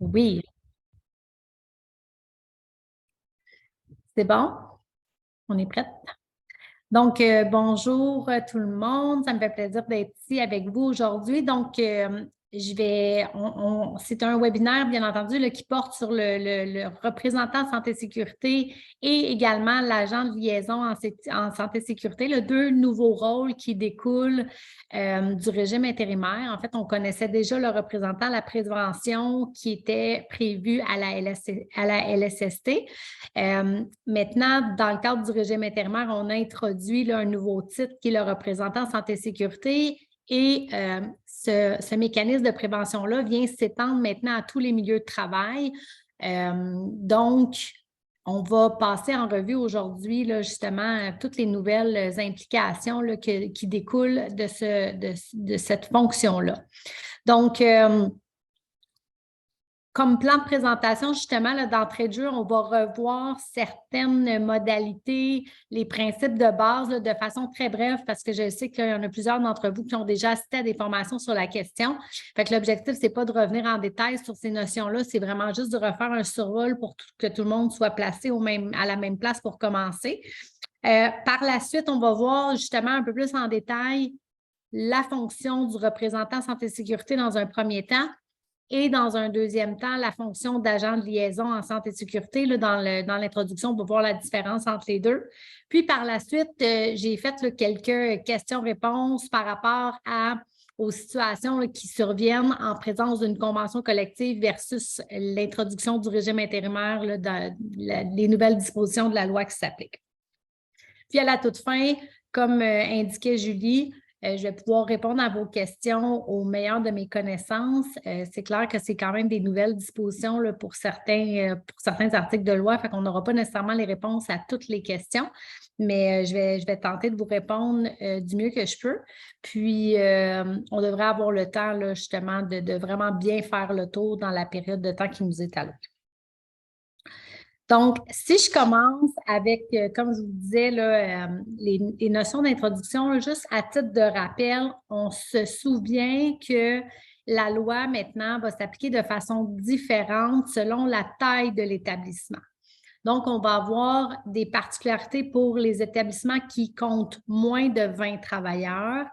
Oui, c'est bon? On est prête? Donc, bonjour tout le monde. Ça me fait plaisir d'être ici avec vous aujourd'hui. Donc, c'est un webinaire, bien entendu, là, qui porte sur le représentant santé-sécurité et également l'agent de liaison en santé-sécurité, les deux nouveaux rôles qui découlent du régime intérimaire. En fait, on connaissait déjà le représentant à la prévention qui était prévu à la LSST. Maintenant, dans le cadre du régime intérimaire, on a introduit là, un nouveau titre qui est le représentant santé-sécurité et ce mécanisme de prévention-là vient s'étendre maintenant à tous les milieux de travail. Donc, on va passer en revue aujourd'hui là, justement toutes les nouvelles implications là, qui découlent de cette fonction-là. Donc, comme plan de présentation, justement, d'entrée de jeu, on va revoir certaines modalités, les principes de base là, de façon très brève, parce que je sais qu'il y en a plusieurs d'entre vous qui ont déjà assisté à des formations sur la question. Fait que l'objectif, ce n'est pas de revenir en détail sur ces notions-là, c'est vraiment juste de refaire un survol pour que tout le monde soit placé à la même place pour commencer. Par la suite, on va voir justement un peu plus en détail la fonction du représentant santé-sécurité dans un premier temps. Et dans un deuxième temps, la fonction d'agent de liaison en santé et sécurité. Là, dans l'introduction, on va voir la différence entre les deux. Puis par la suite, j'ai fait là, quelques questions-réponses par rapport aux situations là, qui surviennent en présence d'une convention collective versus l'introduction du régime intérimaire là, dans les nouvelles dispositions de la loi qui s'appliquent. Puis à la toute fin, comme indiquait Julie, je vais pouvoir répondre à vos questions au meilleur de mes connaissances. C'est clair que c'est quand même des nouvelles dispositions là, pour certains articles de loi, fait qu'on n'aura pas nécessairement les réponses à toutes les questions, mais je vais tenter de vous répondre du mieux que je peux. Puis, on devrait avoir le temps là, justement de vraiment bien faire le tour dans la période de temps qui nous est allouée. Donc, si je commence avec, comme je vous disais, là, les notions d'introduction, juste à titre de rappel, on se souvient que la loi maintenant va s'appliquer de façon différente selon la taille de l'établissement. Donc, on va avoir des particularités pour les établissements qui comptent moins de 20 travailleurs.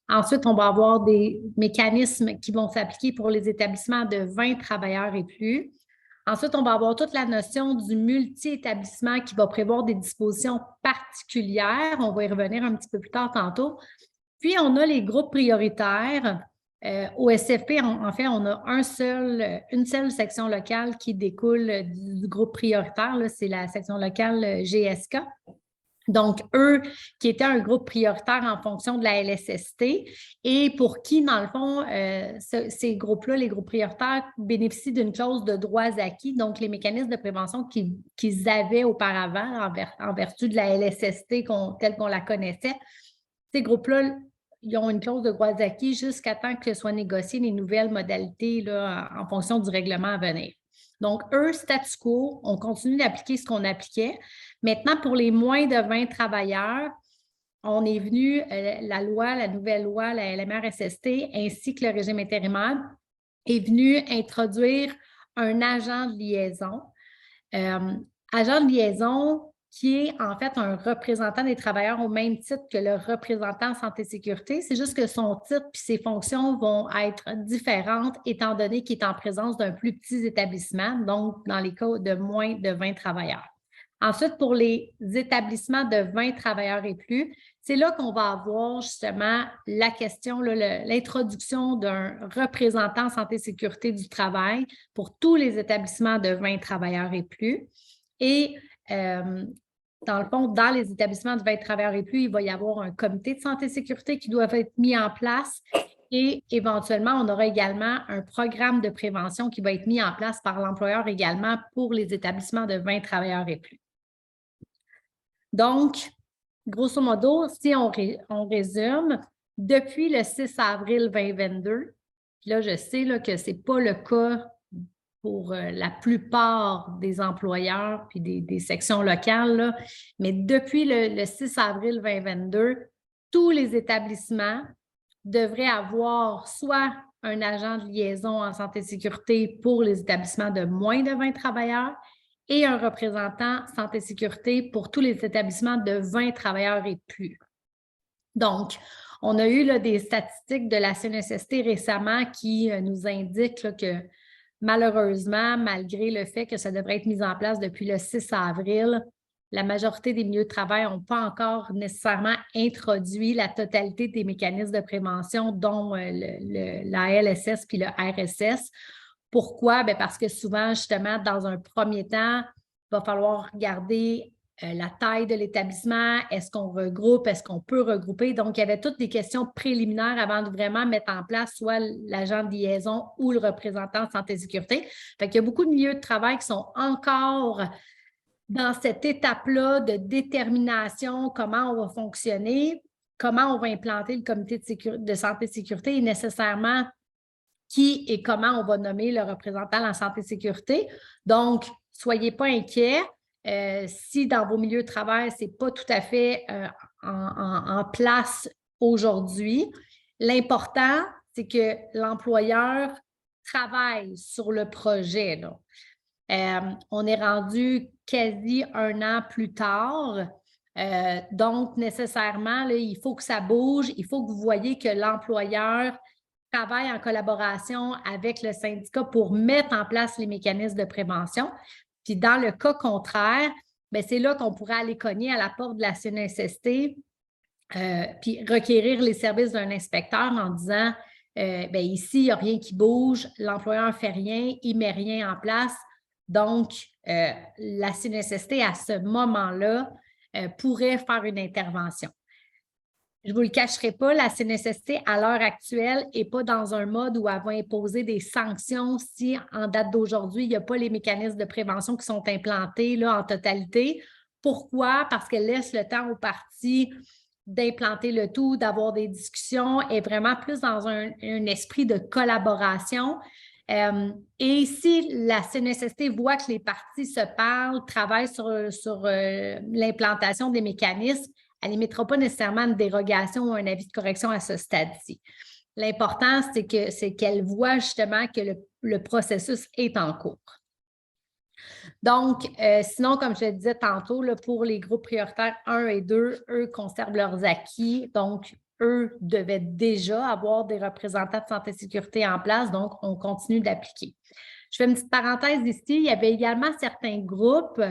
Ensuite, on va avoir des mécanismes qui vont s'appliquer pour les établissements de 20 travailleurs et plus. Ensuite, on va avoir toute la notion du multi-établissement qui va prévoir des dispositions particulières. On va y revenir un petit peu plus tard tantôt. Puis, on a les groupes prioritaires. Au SFP, en fait, on a une seule section locale qui découle du groupe prioritaire. C'est la section locale GSK. Donc, eux, qui étaient un groupe prioritaire en fonction de la LSST et pour qui, dans le fond, ces groupes-là, les groupes prioritaires, bénéficient d'une clause de droits acquis, donc les mécanismes de prévention qu'ils avaient auparavant en vertu de la LSST telle qu'on la connaissait. Ces groupes-là, ils ont une clause de droits acquis jusqu'à temps que soient négociées les nouvelles modalités là, en fonction du règlement à venir. Donc, eux, statu quo, on continue d'appliquer ce qu'on appliquait. Maintenant, pour les moins de 20 travailleurs, on est venu, la nouvelle loi, la LMR-SST, ainsi que le régime intérimaire, est venu introduire un agent de liaison. Agent de liaison qui est en fait un représentant des travailleurs au même titre que le représentant santé et sécurité. C'est juste que son titre et ses fonctions vont être différentes étant donné qu'il est en présence d'un plus petit établissement, donc dans les cas de moins de 20 travailleurs. Ensuite, pour les établissements de 20 travailleurs et plus, c'est là qu'on va avoir justement la question, l'introduction d'un représentant santé et sécurité du travail pour tous les établissements de 20 travailleurs et plus. Et dans le fond, dans les établissements de 20 travailleurs et plus, il va y avoir un comité de santé et sécurité qui doit être mis en place et éventuellement, on aura également un programme de prévention qui va être mis en place par l'employeur également pour les établissements de 20 travailleurs et plus. Donc, grosso modo, si on résume, depuis le 6 avril 2022, là, je sais là, que ce n'est pas le cas pour la plupart des employeurs puis des sections locales, là, mais depuis le 6 avril 2022, tous les établissements devraient avoir soit un agent de liaison en santé et sécurité pour les établissements de moins de 20 travailleurs et un représentant santé et sécurité pour tous les établissements de 20 travailleurs et plus. Donc, on a eu là, des statistiques de la CNESST récemment qui nous indiquent là, que malheureusement, malgré le fait que ça devrait être mis en place depuis le 6 avril, la majorité des milieux de travail n'ont pas encore nécessairement introduit la totalité des mécanismes de prévention, dont la LSS puis le RSS. Pourquoi? Bien parce que souvent, justement, dans un premier temps, il va falloir regarder la taille de l'établissement, est-ce qu'on regroupe, est-ce qu'on peut regrouper? Donc, il y avait toutes des questions préliminaires avant de vraiment mettre en place soit l'agent de liaison ou le représentant de santé et sécurité. Fait qu'il y a beaucoup de milieux de travail qui sont encore dans cette étape-là de détermination, comment on va fonctionner, comment on va implanter le comité de santé et sécurité et nécessairement qui et comment on va nommer le représentant de la santé et sécurité. Donc, soyez pas inquiets. Si dans vos milieux de travail, ce n'est pas tout à fait en place aujourd'hui, l'important, c'est que l'employeur travaille sur le projet, là. On est rendu quasi un an plus tard. Donc, nécessairement, là, il faut que ça bouge. Il faut que vous voyez que l'employeur travaille en collaboration avec le syndicat pour mettre en place les mécanismes de prévention. Puis dans le cas contraire, bien, c'est là qu'on pourrait aller cogner à la porte de la CNESST puis requérir les services d'un inspecteur en disant bien, ici, il n'y a rien qui bouge, l'employeur ne fait rien, il ne met rien en place. Donc, la CNESST, à ce moment-là, pourrait faire une intervention. Je ne vous le cacherai pas, la CNESST, à l'heure actuelle, n'est pas dans un mode où elle va imposer des sanctions si, en date d'aujourd'hui, il n'y a pas les mécanismes de prévention qui sont implantés là, en totalité. Pourquoi? Parce qu'elle laisse le temps aux parties d'implanter le tout, d'avoir des discussions et vraiment plus dans un esprit de collaboration. Et si la CNESST voit que les parties se parlent, travaillent sur l'implantation des mécanismes, elle n'émettra pas nécessairement une dérogation ou un avis de correction à ce stade-ci. L'important, c'est qu'elle voit justement que le processus est en cours. Donc, sinon, comme je le disais tantôt, là, pour les groupes prioritaires 1 et 2, eux conservent leurs acquis. Donc, eux devaient déjà avoir des représentants de santé et sécurité en place. Donc, on continue d'appliquer. Je fais une petite parenthèse ici. Il y avait également certains groupes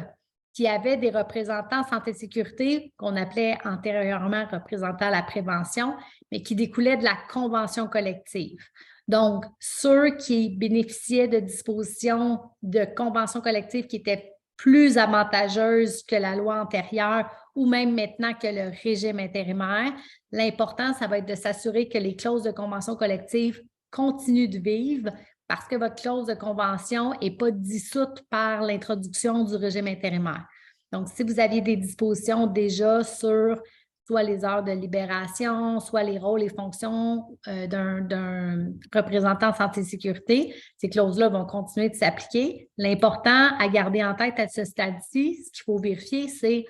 qui avaient des représentants santé et sécurité qu'on appelait antérieurement représentants à la prévention, mais qui découlaient de la convention collective. Donc, ceux qui bénéficiaient de dispositions de convention collective qui étaient plus avantageuses que la loi antérieure ou même maintenant que le régime intérimaire, l'important, ça va être de s'assurer que les clauses de convention collective continuent de vivre parce que votre clause de convention n'est pas dissoute par l'introduction du régime intérimaire. Donc, si vous aviez des dispositions déjà sur soit les heures de libération, soit les rôles et fonctions d'un représentant santé et sécurité, ces clauses-là vont continuer de s'appliquer. L'important à garder en tête à ce stade-ci, ce qu'il faut vérifier, c'est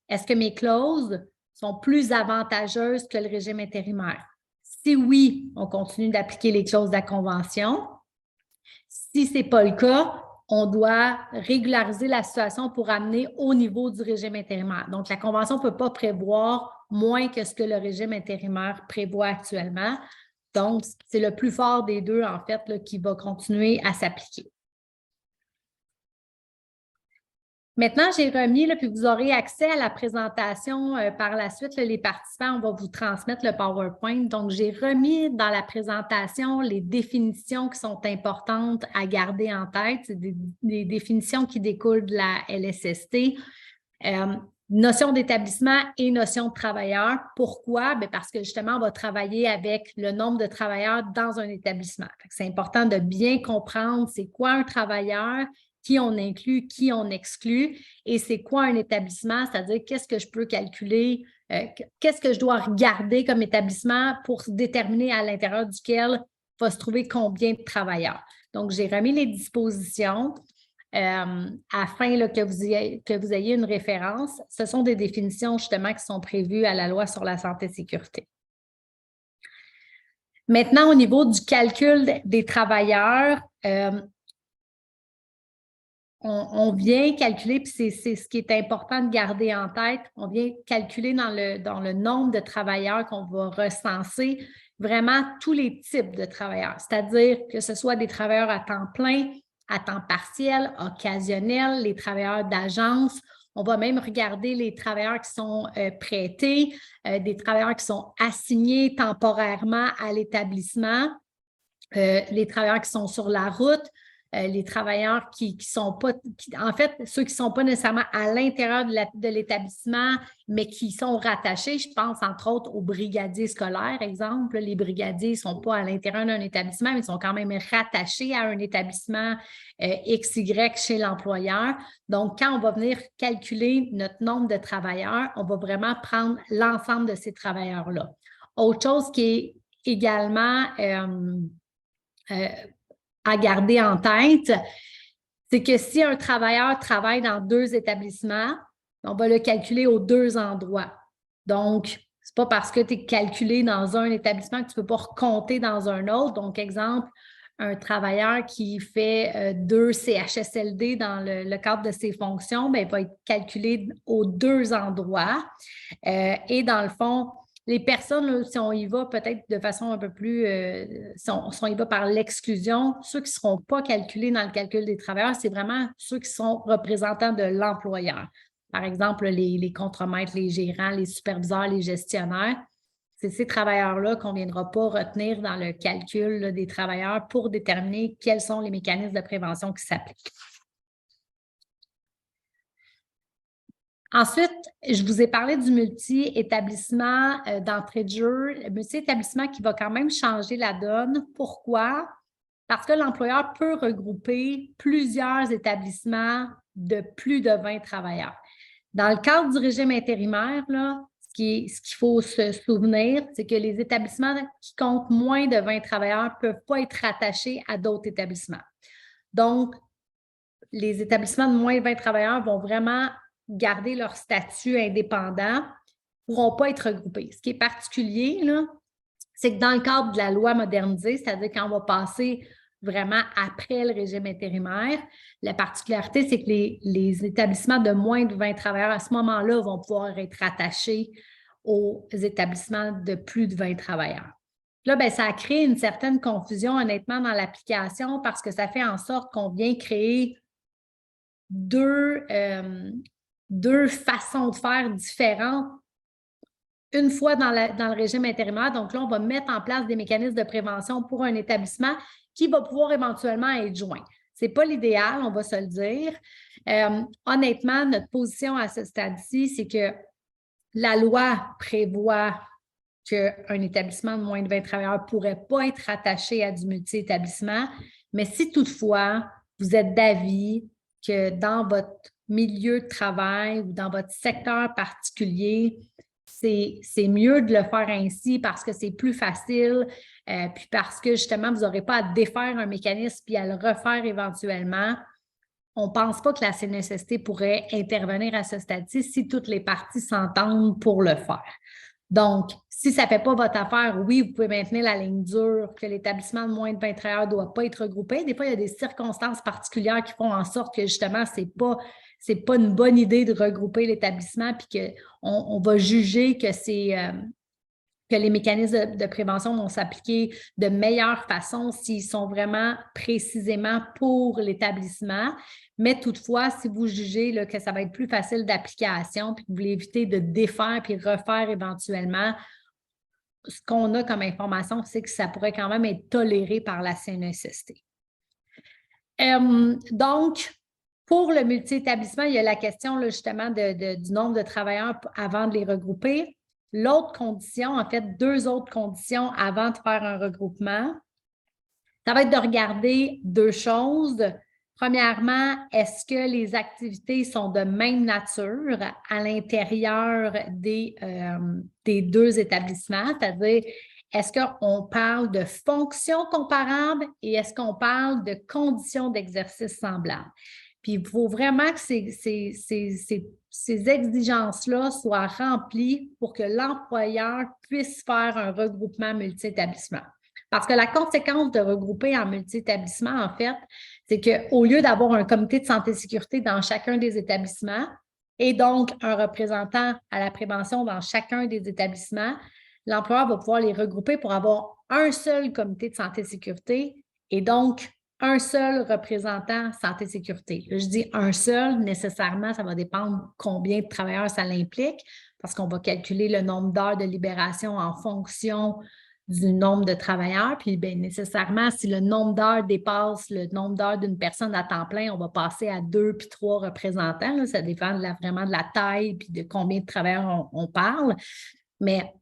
est-ce que mes clauses sont plus avantageuses que le régime intérimaire? Si oui, on continue d'appliquer les clauses de la convention. Si ce n'est pas le cas, on doit régulariser la situation pour amener au niveau du régime intérimaire. Donc, la Convention ne peut pas prévoir moins que ce que le régime intérimaire prévoit actuellement. Donc, c'est le plus fort des deux, en fait, là, qui va continuer à s'appliquer. Maintenant, j'ai remis, là, puis vous aurez accès à la présentation par la suite. Là, les participants, on va vous transmettre le PowerPoint. Donc, j'ai remis dans la présentation les définitions qui sont importantes à garder en tête. C'est des définitions qui découlent de la LSST. Notion d'établissement et notion de travailleur. Pourquoi? Bien parce que justement, on va travailler avec le nombre de travailleurs dans un établissement. C'est important de bien comprendre c'est quoi un travailleur, qui on inclut, qui on exclut, et c'est quoi un établissement, c'est-à-dire qu'est-ce que je peux calculer, qu'est-ce que je dois regarder comme établissement pour déterminer à l'intérieur duquel va se trouver combien de travailleurs. Donc, j'ai remis les dispositions afin là, que vous ayez une référence. Ce sont des définitions justement qui sont prévues à la loi sur la santé et sécurité. Maintenant, au niveau du calcul des travailleurs, on vient calculer, puis c'est ce qui est important de garder en tête, on vient calculer dans le nombre de travailleurs qu'on va recenser vraiment tous les types de travailleurs, c'est-à-dire que ce soit des travailleurs à temps plein, à temps partiel, occasionnel, les travailleurs d'agence. On va même regarder les travailleurs qui sont prêtés, des travailleurs qui sont assignés temporairement à l'établissement, les travailleurs qui sont sur la route, les travailleurs qui sont pas, en fait, ceux qui ne sont pas nécessairement à l'intérieur de l'établissement, mais qui sont rattachés. Je pense entre autres aux brigadiers scolaires, exemple. Les brigadiers ne sont pas à l'intérieur d'un établissement, mais ils sont quand même rattachés à un établissement XY chez l'employeur. Donc, quand on va venir calculer notre nombre de travailleurs, on va vraiment prendre l'ensemble de ces travailleurs-là. Autre chose qui est également à garder en tête, c'est que si un travailleur travaille dans 2 établissements, on va le calculer aux 2 endroits. Donc, ce n'est pas parce que tu es calculé dans un établissement que tu ne peux pas recompter dans un autre. Donc, exemple, un travailleur qui fait 2 CHSLD dans le cadre de ses fonctions, bien, il va être calculé aux 2 endroits. Et dans le fond, les personnes, là, si on y va peut-être de façon un peu plus, si on y va par l'exclusion, ceux qui ne seront pas calculés dans le calcul des travailleurs, c'est vraiment ceux qui sont représentants de l'employeur. Par exemple, les contremaîtres, les gérants, les superviseurs, les gestionnaires. C'est ces travailleurs-là qu'on ne viendra pas retenir dans le calcul là, des travailleurs pour déterminer quels sont les mécanismes de prévention qui s'appliquent. Ensuite, je vous ai parlé du multi-établissement d'entrée de jeu, le multi-établissement qui va quand même changer la donne. Pourquoi? Parce que l'employeur peut regrouper plusieurs établissements de plus de 20 travailleurs. Dans le cadre du régime intérimaire, là, ce qu'il faut se souvenir, c'est que les établissements qui comptent moins de 20 travailleurs ne peuvent pas être rattachés à d'autres établissements. Donc, les établissements de moins de 20 travailleurs vont vraiment garder leur statut indépendant, ne pourront pas être regroupés. Ce qui est particulier, c'est que dans le cadre de la loi modernisée, c'est-à-dire quand on va passer vraiment après le régime intérimaire, la particularité, c'est que les établissements de moins de 20 travailleurs, à ce moment-là, vont pouvoir être rattachés aux établissements de plus de 20 travailleurs. Là, bien, ça a créé une certaine confusion, honnêtement, dans l'application parce que ça fait en sorte qu'on vient créer deux façons de faire différentes une fois dans le régime intérimaire. Donc là, on va mettre en place des mécanismes de prévention pour un établissement qui va pouvoir éventuellement être joint. Ce n'est pas l'idéal, on va se le dire. Honnêtement, notre position à ce stade-ci, c'est que la loi prévoit qu'un établissement de moins de 20 travailleurs ne pourrait pas être rattaché à du multi-établissement, mais si toutefois, vous êtes d'avis que dans votre milieu de travail ou dans votre secteur particulier, c'est mieux de le faire ainsi parce que c'est plus facile, puis parce que justement, vous n'aurez pas à défaire un mécanisme puis à le refaire éventuellement. On ne pense pas que la CNESST pourrait intervenir à ce stade-ci si toutes les parties s'entendent pour le faire. Donc, si ça ne fait pas votre affaire, oui, vous pouvez maintenir la ligne dure que l'établissement de moins de 20 travailleurs ne doit pas être regroupé. Des fois, il y a des circonstances particulières qui font en sorte que justement, ce n'est pas une bonne idée de regrouper l'établissement puis qu'on va juger que que les mécanismes de prévention vont s'appliquer de meilleure façon s'ils sont vraiment précisément pour l'établissement. Mais toutefois, si vous jugez là, que ça va être plus facile d'application puis que vous voulez éviter de défaire puis refaire éventuellement, ce qu'on a comme information, c'est que ça pourrait quand même être toléré par la CNESST. Donc, pour le multi-établissement, il y a la question là, justement du nombre de travailleurs avant de les regrouper. L'autre condition, en fait, 2 autres conditions avant de faire un regroupement, ça va être de regarder 2 choses. Premièrement, est-ce que les activités sont de même nature à l'intérieur des 2 établissements, c'est-à-dire est-ce qu'on parle de fonctions comparables et est-ce qu'on parle de conditions d'exercice semblables? Puis il faut vraiment que ces exigences-là soient remplies pour que l'employeur puisse faire un regroupement multi-établissement. Parce que la conséquence de regrouper en multi-établissements, en fait, c'est qu'au lieu d'avoir un comité de santé et sécurité dans chacun des établissements et donc un représentant à la prévention dans chacun des établissements, l'employeur va pouvoir les regrouper pour avoir un seul comité de santé et sécurité et donc un seul représentant santé et sécurité. Là, je dis un seul, nécessairement, ça va dépendre combien de travailleurs ça l'implique parce qu'on va calculer le nombre d'heures de libération en fonction du nombre de travailleurs. Puis, bien, nécessairement, si le nombre d'heures dépasse le nombre d'heures d'une personne à temps plein, on va passer à 2 puis 3 représentants. Là. Ça dépend vraiment de la taille puis de combien de travailleurs on parle. Mais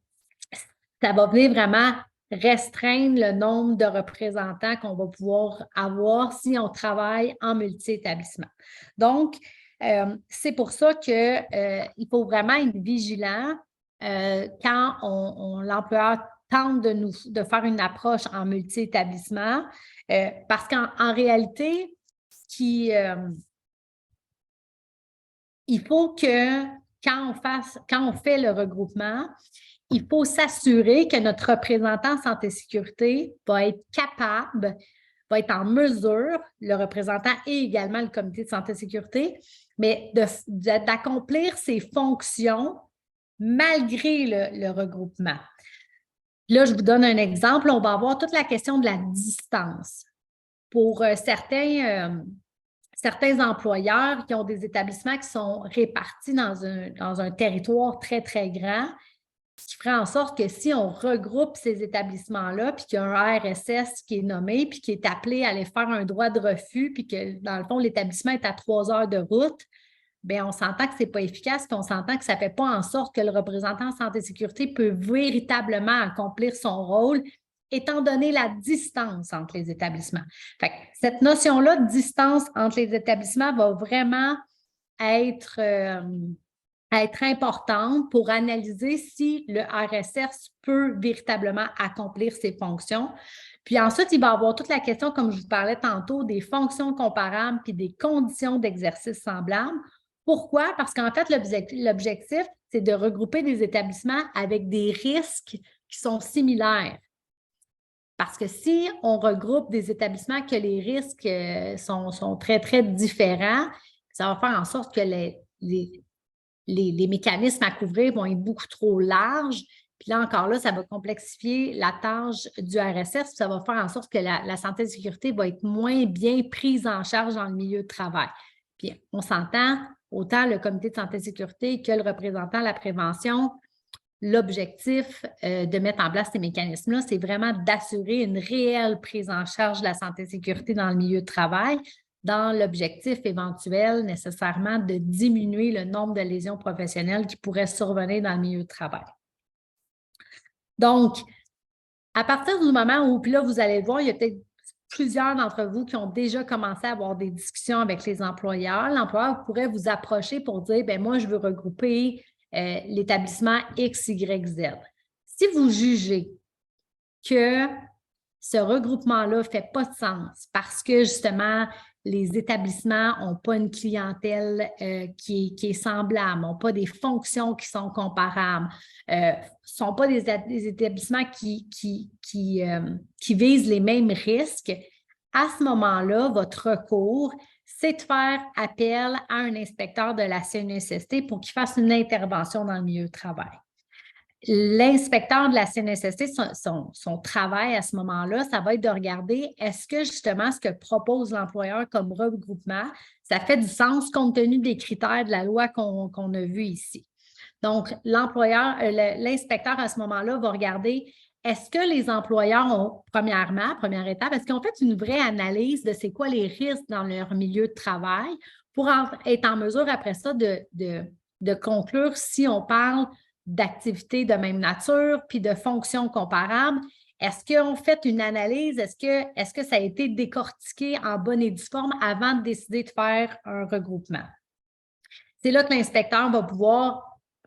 ça va venir vraiment restreindre le nombre de représentants qu'on va pouvoir avoir si on travaille en multi-établissement. Donc, c'est pour ça qu'il faut vraiment être vigilant quand l'employeur tente de faire une approche en multi-établissement parce qu'en réalité, il faut que quand on fait le regroupement, il faut s'assurer que notre représentant santé et sécurité va être capable, va être en mesure, le représentant et également le comité de santé et sécurité, mais d'accomplir ses fonctions malgré le regroupement. Là, je vous donne un exemple. On va avoir toute la question de la distance. Pour certains employeurs qui ont des établissements qui sont répartis dans un territoire très, très grand, ce qui ferait en sorte que si on regroupe ces établissements-là, puis qu'il y a un RSS qui est nommé, puis qui est appelé à aller faire un droit de refus, puis que, dans le fond, l'établissement est à 3 heures de route, bien, on s'entend que ce n'est pas efficace, puis on s'entend que ça ne fait pas en sorte que le représentant en santé et sécurité peut véritablement accomplir son rôle, étant donné la distance entre les établissements. Fait que cette notion-là de distance entre les établissements va vraiment être importante pour analyser si le RSS peut véritablement accomplir ses fonctions. Puis ensuite, il va y avoir toute la question, comme je vous parlais tantôt, des fonctions comparables puis des conditions d'exercice semblables. Pourquoi? Parce qu'en fait, l'objectif, c'est de regrouper des établissements avec des risques qui sont similaires. Parce que si on regroupe des établissements que les risques sont très, très différents, ça va faire en sorte que les mécanismes à couvrir vont être beaucoup trop larges. Puis là, encore là, ça va complexifier la tâche du RSS. Ça va faire en sorte que la santé et sécurité va être moins bien prise en charge dans le milieu de travail. Puis on s'entend, autant le comité de santé et sécurité que le représentant de la prévention, l'objectif de mettre en place ces mécanismes-là, c'est vraiment d'assurer une réelle prise en charge de la santé et sécurité dans le milieu de travail, dans l'objectif éventuel nécessairement de diminuer le nombre de lésions professionnelles qui pourraient survenir dans le milieu de travail. Donc, à partir du moment où, puis là, vous allez voir, il y a peut-être plusieurs d'entre vous qui ont déjà commencé à avoir des discussions avec les employeurs. L'employeur pourrait vous approcher pour dire, bien, moi, je veux regrouper l'établissement X, Y, Z. Si vous jugez que ce regroupement-là ne fait pas de sens parce que, justement, les établissements n'ont pas une clientèle qui est semblable, n'ont pas des fonctions qui sont comparables, ne sont pas des établissements qui visent les mêmes risques, à ce moment-là, votre recours, c'est de faire appel à un inspecteur de la CNESST pour qu'il fasse une intervention dans le milieu de travail. L'inspecteur de la CNESST, son travail à ce moment-là, ça va être de regarder est-ce que justement ce que propose l'employeur comme regroupement, ça fait du sens compte tenu des critères de la loi qu'on a vu ici. Donc, l'inspecteur à ce moment-là va regarder est-ce que les employeurs ont, première étape, est-ce qu'ils ont fait une vraie analyse de c'est quoi les risques dans leur milieu de travail pour être en mesure après ça de conclure si on parle d'activités de même nature puis de fonctions comparables. Est-ce qu'ils ont fait une analyse? Est-ce que ça a été décortiqué en bonne et due forme avant de décider de faire un regroupement? C'est là que l'inspecteur va pouvoir,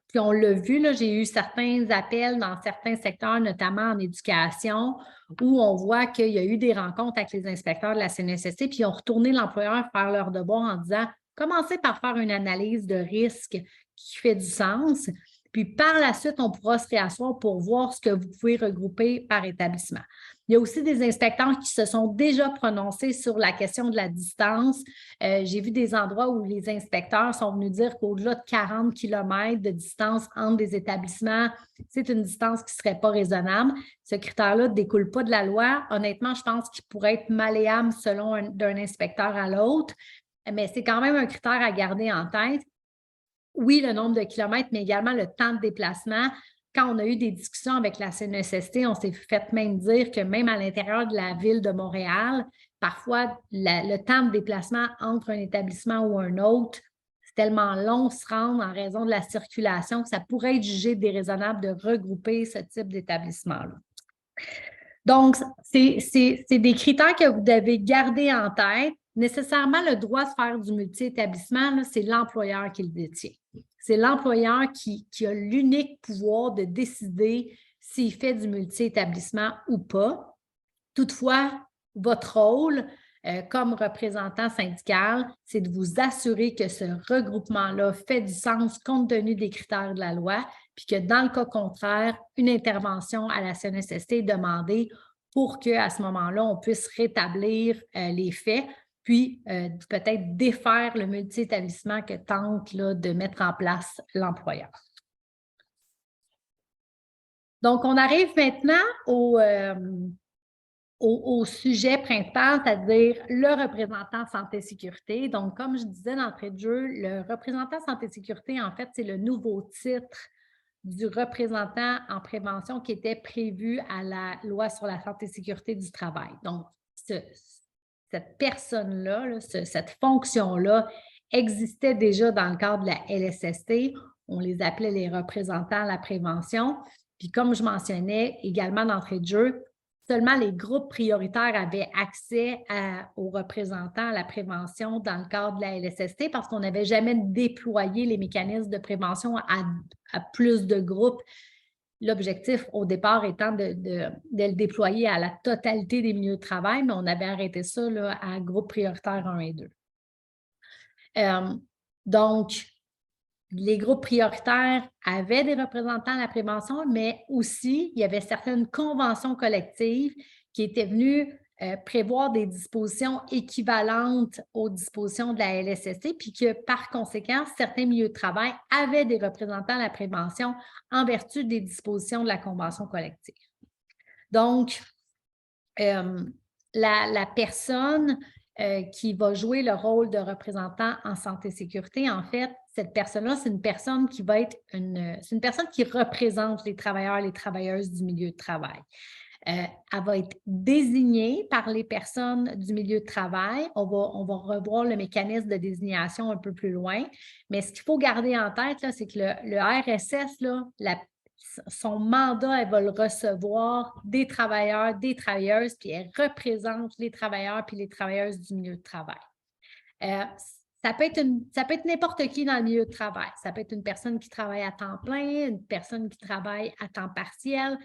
puis on l'a vu, là, j'ai eu certains appels dans certains secteurs, notamment en éducation, où on voit qu'il y a eu des rencontres avec les inspecteurs de la CNESST, puis ils ont retourné l'employeur faire leur devoir en disant « Commencez par faire une analyse de risque qui fait du sens. » Puis par la suite, on pourra se réasseoir pour voir ce que vous pouvez regrouper par établissement. Il y a aussi des inspecteurs qui se sont déjà prononcés sur la question de la distance. J'ai vu des endroits où les inspecteurs sont venus dire qu'au-delà de 40 km de distance entre des établissements, c'est une distance qui ne serait pas raisonnable. Ce critère-là ne découle pas de la loi. Honnêtement, je pense qu'il pourrait être malléable selon d'un inspecteur à l'autre, mais c'est quand même un critère à garder en tête. Oui, le nombre de kilomètres, mais également le temps de déplacement. Quand on a eu des discussions avec la CNESST, on s'est fait même dire que même à l'intérieur de la ville de Montréal, parfois, le temps de déplacement entre un établissement ou un autre, c'est tellement long se rendre en raison de la circulation que ça pourrait être jugé déraisonnable de regrouper ce type d'établissement-là. Donc, c'est des critères que vous devez garder en tête. Nécessairement, le droit de faire du multi-établissement, c'est l'employeur qui le détient. C'est l'employeur qui a l'unique pouvoir de décider s'il fait du multi-établissement ou pas. Toutefois, votre rôle comme représentant syndical, c'est de vous assurer que ce regroupement-là fait du sens compte tenu des critères de la loi, puis que dans le cas contraire, une intervention à la CNESST est demandée pour qu'à ce moment-là, on puisse rétablir les faits, puis peut-être défaire le multi-établissement que tente là, de mettre en place l'employeur. Donc, on arrive maintenant au sujet principal, c'est-à-dire le représentant santé-sécurité. Donc, comme je disais d'entrée de jeu, le représentant santé-sécurité, en fait, c'est le nouveau titre du représentant en prévention qui était prévu à la loi sur la santé-sécurité du travail. Donc, cette personne-là, cette fonction-là existait déjà dans le cadre de la LSST. On les appelait les représentants à la prévention. Puis, comme je mentionnais également d'entrée de jeu, seulement les groupes prioritaires avaient accès aux représentants à la prévention dans le cadre de la LSST parce qu'on n'avait jamais déployé les mécanismes de prévention à plus de groupes. L'objectif au départ étant de le déployer à la totalité des milieux de travail, mais on avait arrêté ça là, à groupe prioritaire 1 et 2. Donc, les groupes prioritaires avaient des représentants à la prévention, mais aussi, il y avait certaines conventions collectives qui étaient venues prévoir des dispositions équivalentes aux dispositions de la LSST, puis que, par conséquent, certains milieux de travail avaient des représentants à la prévention en vertu des dispositions de la convention collective. Donc, la personne qui va jouer le rôle de représentant en santé-sécurité, en fait, cette personne-là, c'est une personne qui va être c'est une personne qui représente les travailleurs et les travailleuses du milieu de travail. Elle va être désignée par les personnes du milieu de travail. On va revoir le mécanisme de désignation un peu plus loin. Mais ce qu'il faut garder en tête, c'est que le RSS, là, son mandat, elle va le recevoir des travailleurs, des travailleuses, puis elle représente les travailleurs puis les travailleuses du milieu de travail. Ça peut être n'importe qui dans le milieu de travail. Ça peut être une personne qui travaille à temps plein, une personne qui travaille à temps partiel,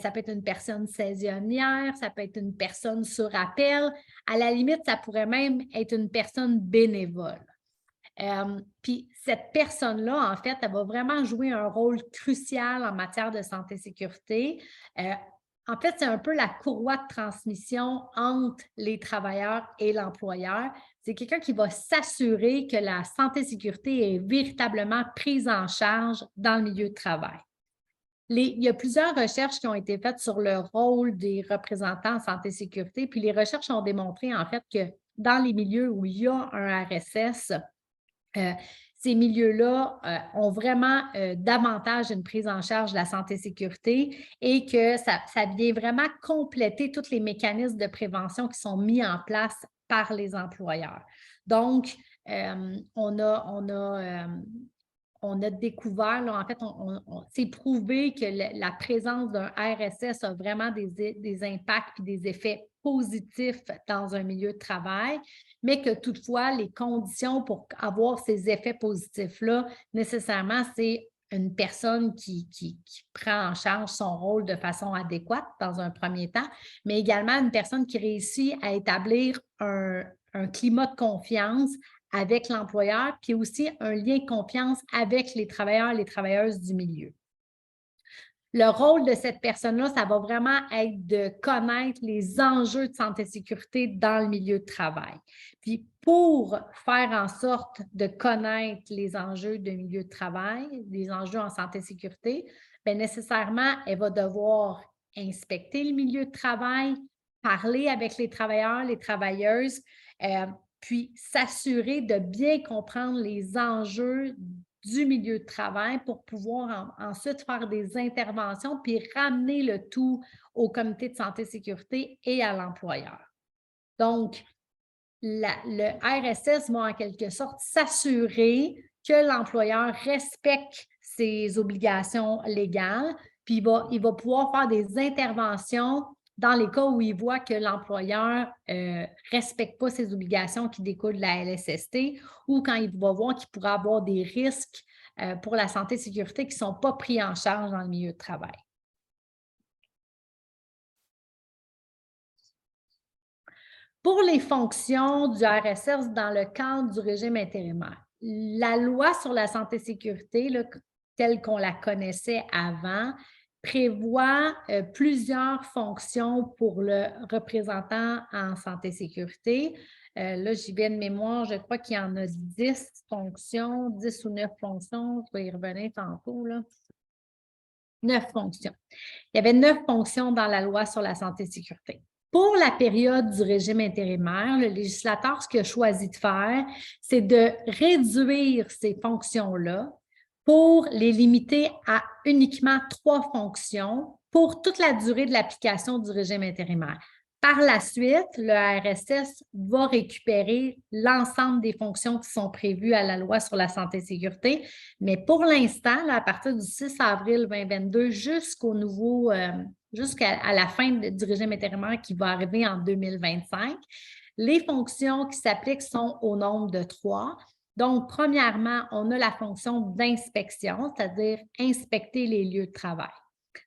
ça peut être une personne saisonnière, ça peut être une personne sur appel. À la limite, ça pourrait même être une personne bénévole. Puis cette personne-là, en fait, elle va vraiment jouer un rôle crucial en matière de santé-sécurité. En fait, c'est un peu la courroie de transmission entre les travailleurs et l'employeur. C'est quelqu'un qui va s'assurer que la santé-sécurité est véritablement prise en charge dans le milieu de travail. Il y a plusieurs recherches qui ont été faites sur le rôle des représentants en santé-sécurité, puis les recherches ont démontré, en fait, que dans les milieux où il y a un RSS, ces milieux-là ont vraiment davantage une prise en charge de la santé-sécurité et que ça vient vraiment compléter tous les mécanismes de prévention qui sont mis en place par les employeurs. Donc, on a découvert, là, en fait, c'est prouvé que la présence d'un RSS a vraiment des impacts et des effets positifs dans un milieu de travail, mais que toutefois, les conditions pour avoir ces effets positifs-là, nécessairement, c'est une personne qui prend en charge son rôle de façon adéquate dans un premier temps, mais également une personne qui réussit à établir un climat de confiance avec l'employeur, puis aussi un lien de confiance avec les travailleurs et les travailleuses du milieu. Le rôle de cette personne-là, ça va vraiment être de connaître les enjeux de santé et sécurité dans le milieu de travail. Puis pour faire en sorte de connaître les enjeux de milieu de travail, les enjeux en santé et sécurité, bien nécessairement, elle va devoir inspecter le milieu de travail, parler avec les travailleurs, les travailleuses, puis s'assurer de bien comprendre les enjeux du milieu de travail pour pouvoir ensuite faire des interventions puis ramener le tout au comité de santé et sécurité et à l'employeur. Donc, le RSS va en quelque sorte s'assurer que l'employeur respecte ses obligations légales, puis il va pouvoir faire des interventions dans les cas où il voit que l'employeur ne respecte pas ses obligations qui découlent de la LSST ou quand il va voir qu'il pourrait avoir des risques pour la santé et sécurité qui ne sont pas pris en charge dans le milieu de travail. Pour les fonctions du RSS dans le cadre du régime intérimaire, la loi sur la santé et sécurité, là, telle qu'on la connaissait avant, prévoit plusieurs fonctions pour le représentant en santé et sécurité. Là, j'y vais de mémoire, je crois qu'il y en a 10 fonctions, 10 ou 9 fonctions, je vais y revenir tantôt. Là. 9 fonctions. Il y avait 9 fonctions dans la loi sur la santé et sécurité. Pour la période du régime intérimaire, le législateur, ce qu'il a choisi de faire, c'est de réduire ces fonctions-là pour les limiter à uniquement 3 fonctions pour toute la durée de l'application du régime intérimaire. Par la suite, le RSS va récupérer l'ensemble des fonctions qui sont prévues à la loi sur la santé et sécurité, mais pour l'instant, à partir du 6 avril 2022 jusqu'à la fin du régime intérimaire qui va arriver en 2025, les fonctions qui s'appliquent sont au nombre de 3. Donc, premièrement, on a la fonction d'inspection, c'est-à-dire inspecter les lieux de travail.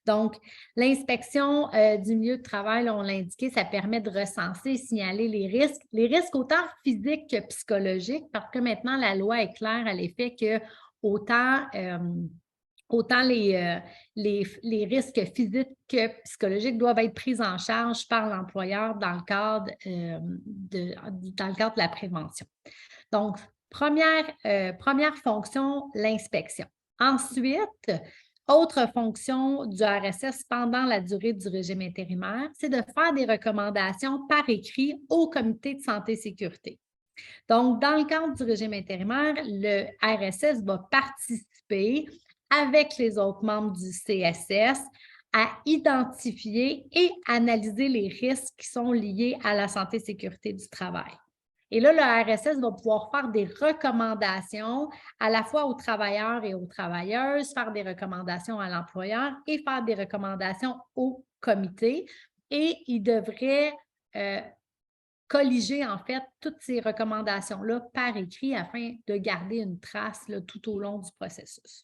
Donc, l'inspection du milieu de travail, on l'a indiqué, ça permet de recenser et signaler les risques autant physiques que psychologiques, parce que maintenant, la loi est claire à l'effet que autant les risques physiques que psychologiques doivent être pris en charge par l'employeur dans le cadre de la prévention. Donc, première fonction, l'inspection. Ensuite, autre fonction du RSS pendant la durée du régime intérimaire, c'est de faire des recommandations par écrit au comité de santé et sécurité. Donc, dans le cadre du régime intérimaire, le RSS va participer avec les autres membres du CSS à identifier et analyser les risques qui sont liés à la santé et sécurité du travail. Et là, le RSS va pouvoir faire des recommandations à la fois aux travailleurs et aux travailleuses, faire des recommandations à l'employeur et faire des recommandations au comité. Et il devrait colliger, en fait, toutes ces recommandations-là par écrit afin de garder une trace là, tout au long du processus.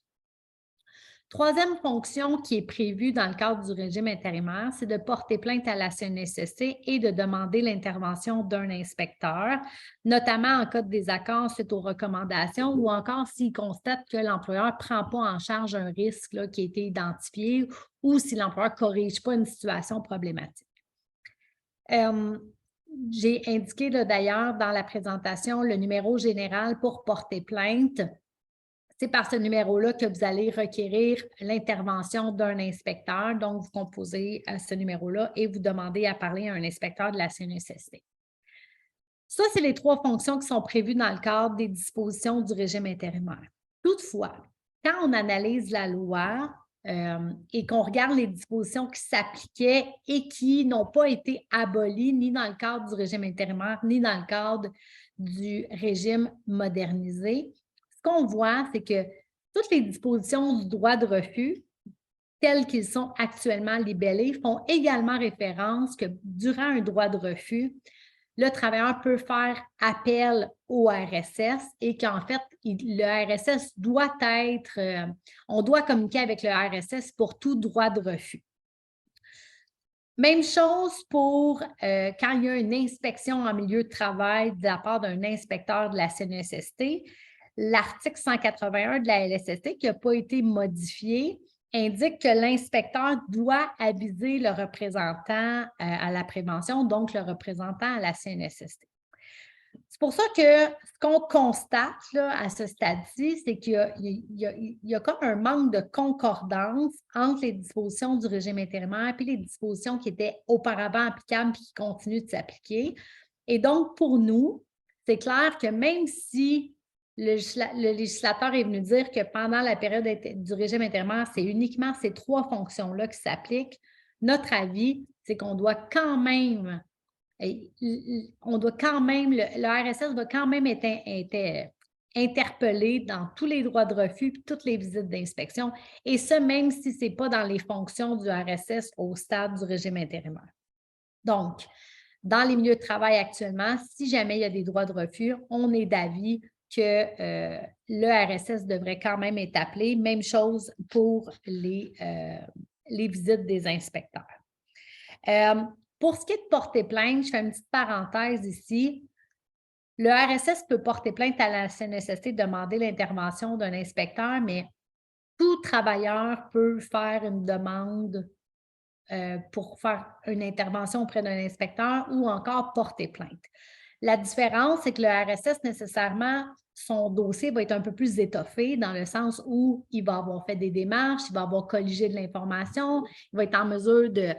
Troisième fonction qui est prévue dans le cadre du régime intérimaire, c'est de porter plainte à la CNSST et de demander l'intervention d'un inspecteur, notamment en cas de désaccord suite aux recommandations ou encore s'il constate que l'employeur ne prend pas en charge un risque là, qui a été identifié ou si l'employeur ne corrige pas une situation problématique. J'ai indiqué d'ailleurs dans la présentation le numéro général pour porter plainte. C'est par ce numéro-là que vous allez requérir l'intervention d'un inspecteur. Donc, vous composez ce numéro-là et vous demandez à parler à un inspecteur de la CNESST. Ça, c'est les 3 fonctions qui sont prévues dans le cadre des dispositions du régime intérimaire. Toutefois, quand on analyse la loi et qu'on regarde les dispositions qui s'appliquaient et qui n'ont pas été abolies ni dans le cadre du régime intérimaire, ni dans le cadre du régime modernisé, ce qu'on voit, c'est que toutes les dispositions du droit de refus, tels qu'ils sont actuellement libellés, font également référence que durant un droit de refus, le travailleur peut faire appel au RSS et qu'en fait, le RSS doit être, on doit communiquer avec le RSS pour tout droit de refus. Même chose pour quand il y a une inspection en milieu de travail de la part d'un inspecteur de la CNESST. L'article 181 de la LSST, qui n'a pas été modifié, indique que l'inspecteur doit aviser le représentant à la prévention, donc le représentant à la CNESST. C'est pour ça que ce qu'on constate là, à ce stade-ci, c'est qu'il y a comme un manque de concordance entre les dispositions du régime intérimaire et les dispositions qui étaient auparavant applicables et qui continuent de s'appliquer. Et donc, pour nous, c'est clair que même si le législateur est venu dire que pendant la période du régime intérimaire, c'est uniquement ces 3 fonctions-là qui s'appliquent, notre avis, c'est qu'on doit quand même le RSS doit quand même être interpellé dans tous les droits de refus et toutes les visites d'inspection, et ce, même si ce n'est pas dans les fonctions du RSS au stade du régime intérimaire. Donc, dans les milieux de travail actuellement, si jamais il y a des droits de refus, on est d'avis que le RSS devrait quand même être appelé. Même chose pour les visites des inspecteurs. Pour ce qui est de porter plainte, je fais une petite parenthèse ici. Le RSS peut porter plainte à la CNESST, demander l'intervention d'un inspecteur, mais tout travailleur peut faire une demande pour faire une intervention auprès d'un inspecteur ou encore porter plainte. La différence, c'est que le RSS, nécessairement, son dossier va être un peu plus étoffé dans le sens où il va avoir fait des démarches, il va avoir colligé de l'information, il va être en mesure de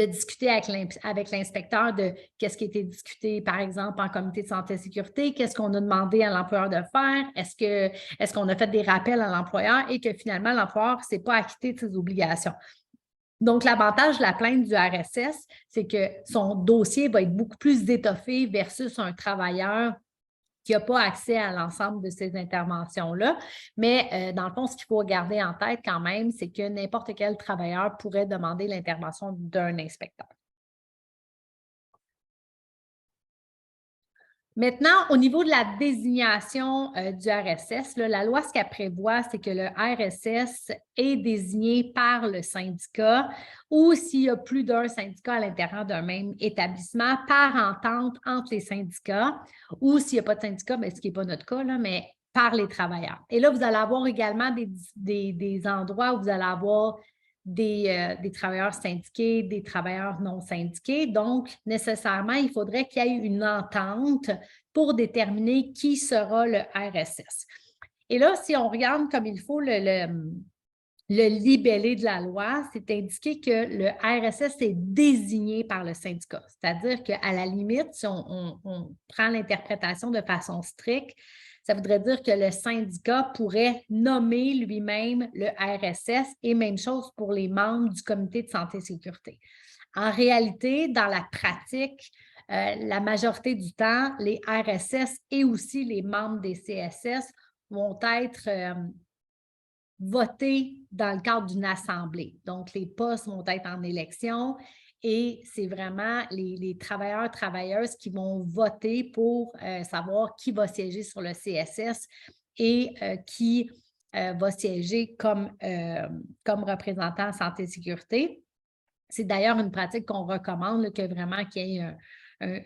discuter avec l'inspecteur de qu'est-ce qui a été discuté, par exemple, en comité de santé et sécurité, qu'est-ce qu'on a demandé à l'employeur de faire, est-ce qu'on a fait des rappels à l'employeur et que finalement, l'employeur ne s'est pas acquitté de ses obligations. Donc, l'avantage de la plainte du RSS, c'est que son dossier va être beaucoup plus étoffé versus un travailleur qui n'a pas accès à l'ensemble de ces interventions-là. Mais dans le fond, ce qu'il faut garder en tête quand même, c'est que n'importe quel travailleur pourrait demander l'intervention d'un inspecteur. Maintenant, au niveau de la désignation du RSS, là, la loi, ce qu'elle prévoit, c'est que le RSS est désigné par le syndicat ou s'il y a plus d'un syndicat à l'intérieur d'un même établissement par entente entre les syndicats ou s'il n'y a pas de syndicat, bien, ce qui n'est pas notre cas, là, mais par les travailleurs. Et là, vous allez avoir également des endroits où vous allez avoir des travailleurs syndiqués, des travailleurs non syndiqués. Donc, nécessairement, il faudrait qu'il y ait une entente pour déterminer qui sera le RSS. Et là, si on regarde comme il faut le libellé de la loi, c'est indiqué que le RSS est désigné par le syndicat. C'est-à-dire qu'à la limite, si on prend l'interprétation de façon stricte, ça voudrait dire que le syndicat pourrait nommer lui-même le RSS et même chose pour les membres du comité de santé et sécurité. En réalité, dans la pratique, la majorité du temps, les RSS et aussi les membres des CSS vont être votés dans le cadre d'une assemblée. Donc, les postes vont être en élection et c'est vraiment les travailleurs, travailleuses qui vont voter pour savoir qui va siéger sur le CSS et qui va siéger comme représentant en santé et sécurité. C'est d'ailleurs une pratique qu'on recommande, là, que vraiment qu'il y ait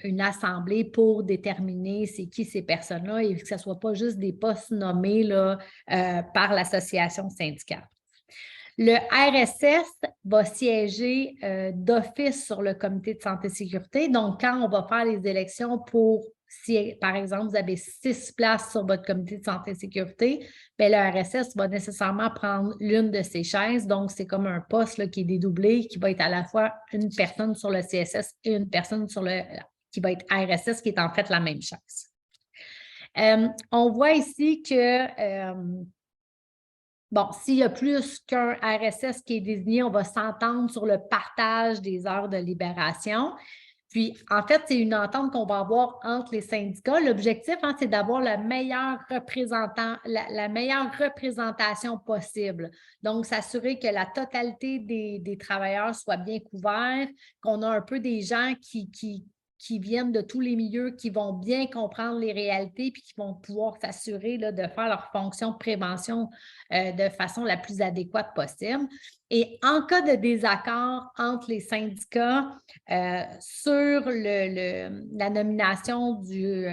une assemblée pour déterminer c'est qui ces personnes-là et que ce ne soit pas juste des postes nommés là, par l'association syndicale. Le RSS va siéger d'office sur le comité de santé et sécurité. Donc, quand on va faire les élections pour, si par exemple, vous avez 6 places sur votre comité de santé et sécurité, bien, le RSS va nécessairement prendre l'une de ces chaises. Donc, c'est comme un poste là, qui est dédoublé, qui va être à la fois une personne sur le CSS et une personne qui va être RSS, qui est en fait la même chaise. On voit ici que bon, s'il y a plus qu'un RSS qui est désigné, on va s'entendre sur le partage des heures de libération. Puis, en fait, c'est une entente qu'on va avoir entre les syndicats. L'objectif, c'est d'avoir la meilleure représentation possible. Donc, s'assurer que la totalité des travailleurs soit bien couverts, qu'on a un peu des gens qui qui viennent de tous les milieux, qui vont bien comprendre les réalités puis qui vont pouvoir s'assurer là, de faire leur fonction de prévention de façon la plus adéquate possible. Et en cas de désaccord entre les syndicats sur la nomination du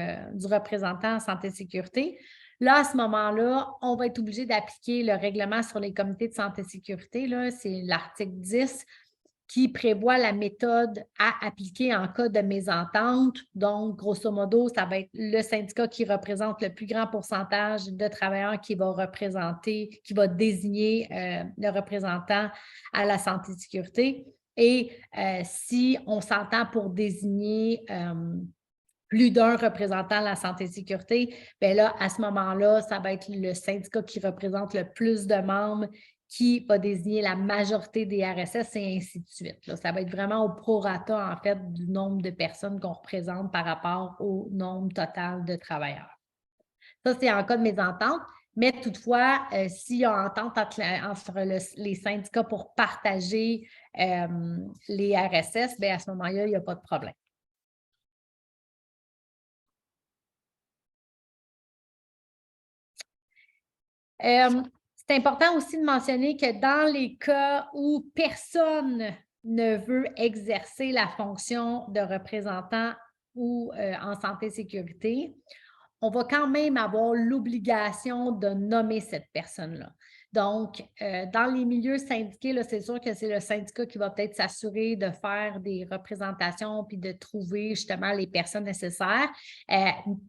représentant en santé et sécurité, là, à ce moment-là, on va être obligé d'appliquer le règlement sur les comités de santé et sécurité. C'est l'article 10 qui prévoit la méthode à appliquer en cas de mésentente. Donc, grosso modo, ça va être le syndicat qui représente le plus grand pourcentage de travailleurs qui va représenter, qui va désigner le représentant à la santé et sécurité. Et si on s'entend pour désigner plus d'un représentant de la santé et sécurité, bien là, à ce moment-là, ça va être le syndicat qui représente le plus de membres qui va désigner la majorité des RSS et ainsi de suite. Là, ça va être vraiment au prorata, en fait, du nombre de personnes qu'on représente par rapport au nombre total de travailleurs. Ça, c'est en cas de mésentente, mais toutefois, s'il y a entente entre les syndicats pour partager les RSS, bien, à ce moment-là, il n'y a pas de problème. C'est important aussi de mentionner que dans les cas où personne ne veut exercer la fonction de représentant ou en santé et sécurité, on va quand même avoir l'obligation de nommer cette personne-là. Donc, dans les milieux syndiqués, c'est sûr que c'est le syndicat qui va peut-être s'assurer de faire des représentations puis de trouver justement les personnes nécessaires.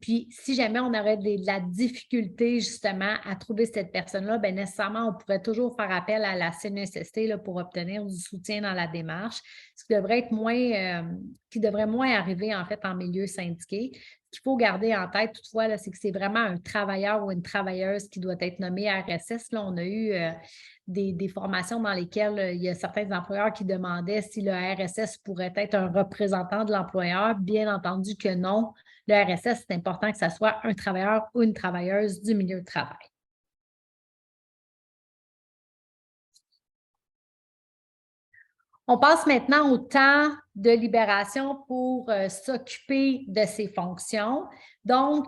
Puis, si jamais on aurait de la difficulté justement à trouver cette personne-là, bien nécessairement, on pourrait toujours faire appel à la CNESST là, pour obtenir du soutien dans la démarche, ce qui devrait être qui devrait moins arriver en fait en milieu syndiqué. Ce qu'il faut garder en tête toutefois, c'est que c'est vraiment un travailleur ou une travailleuse qui doit être nommé RSS. Là, on a eu des formations dans lesquelles il y a certains employeurs qui demandaient si le RSS pourrait être un représentant de l'employeur. Bien entendu que non. Le RSS, c'est important que ce soit un travailleur ou une travailleuse du milieu de travail. On passe maintenant au temps de libération pour s'occuper de ces fonctions. Donc,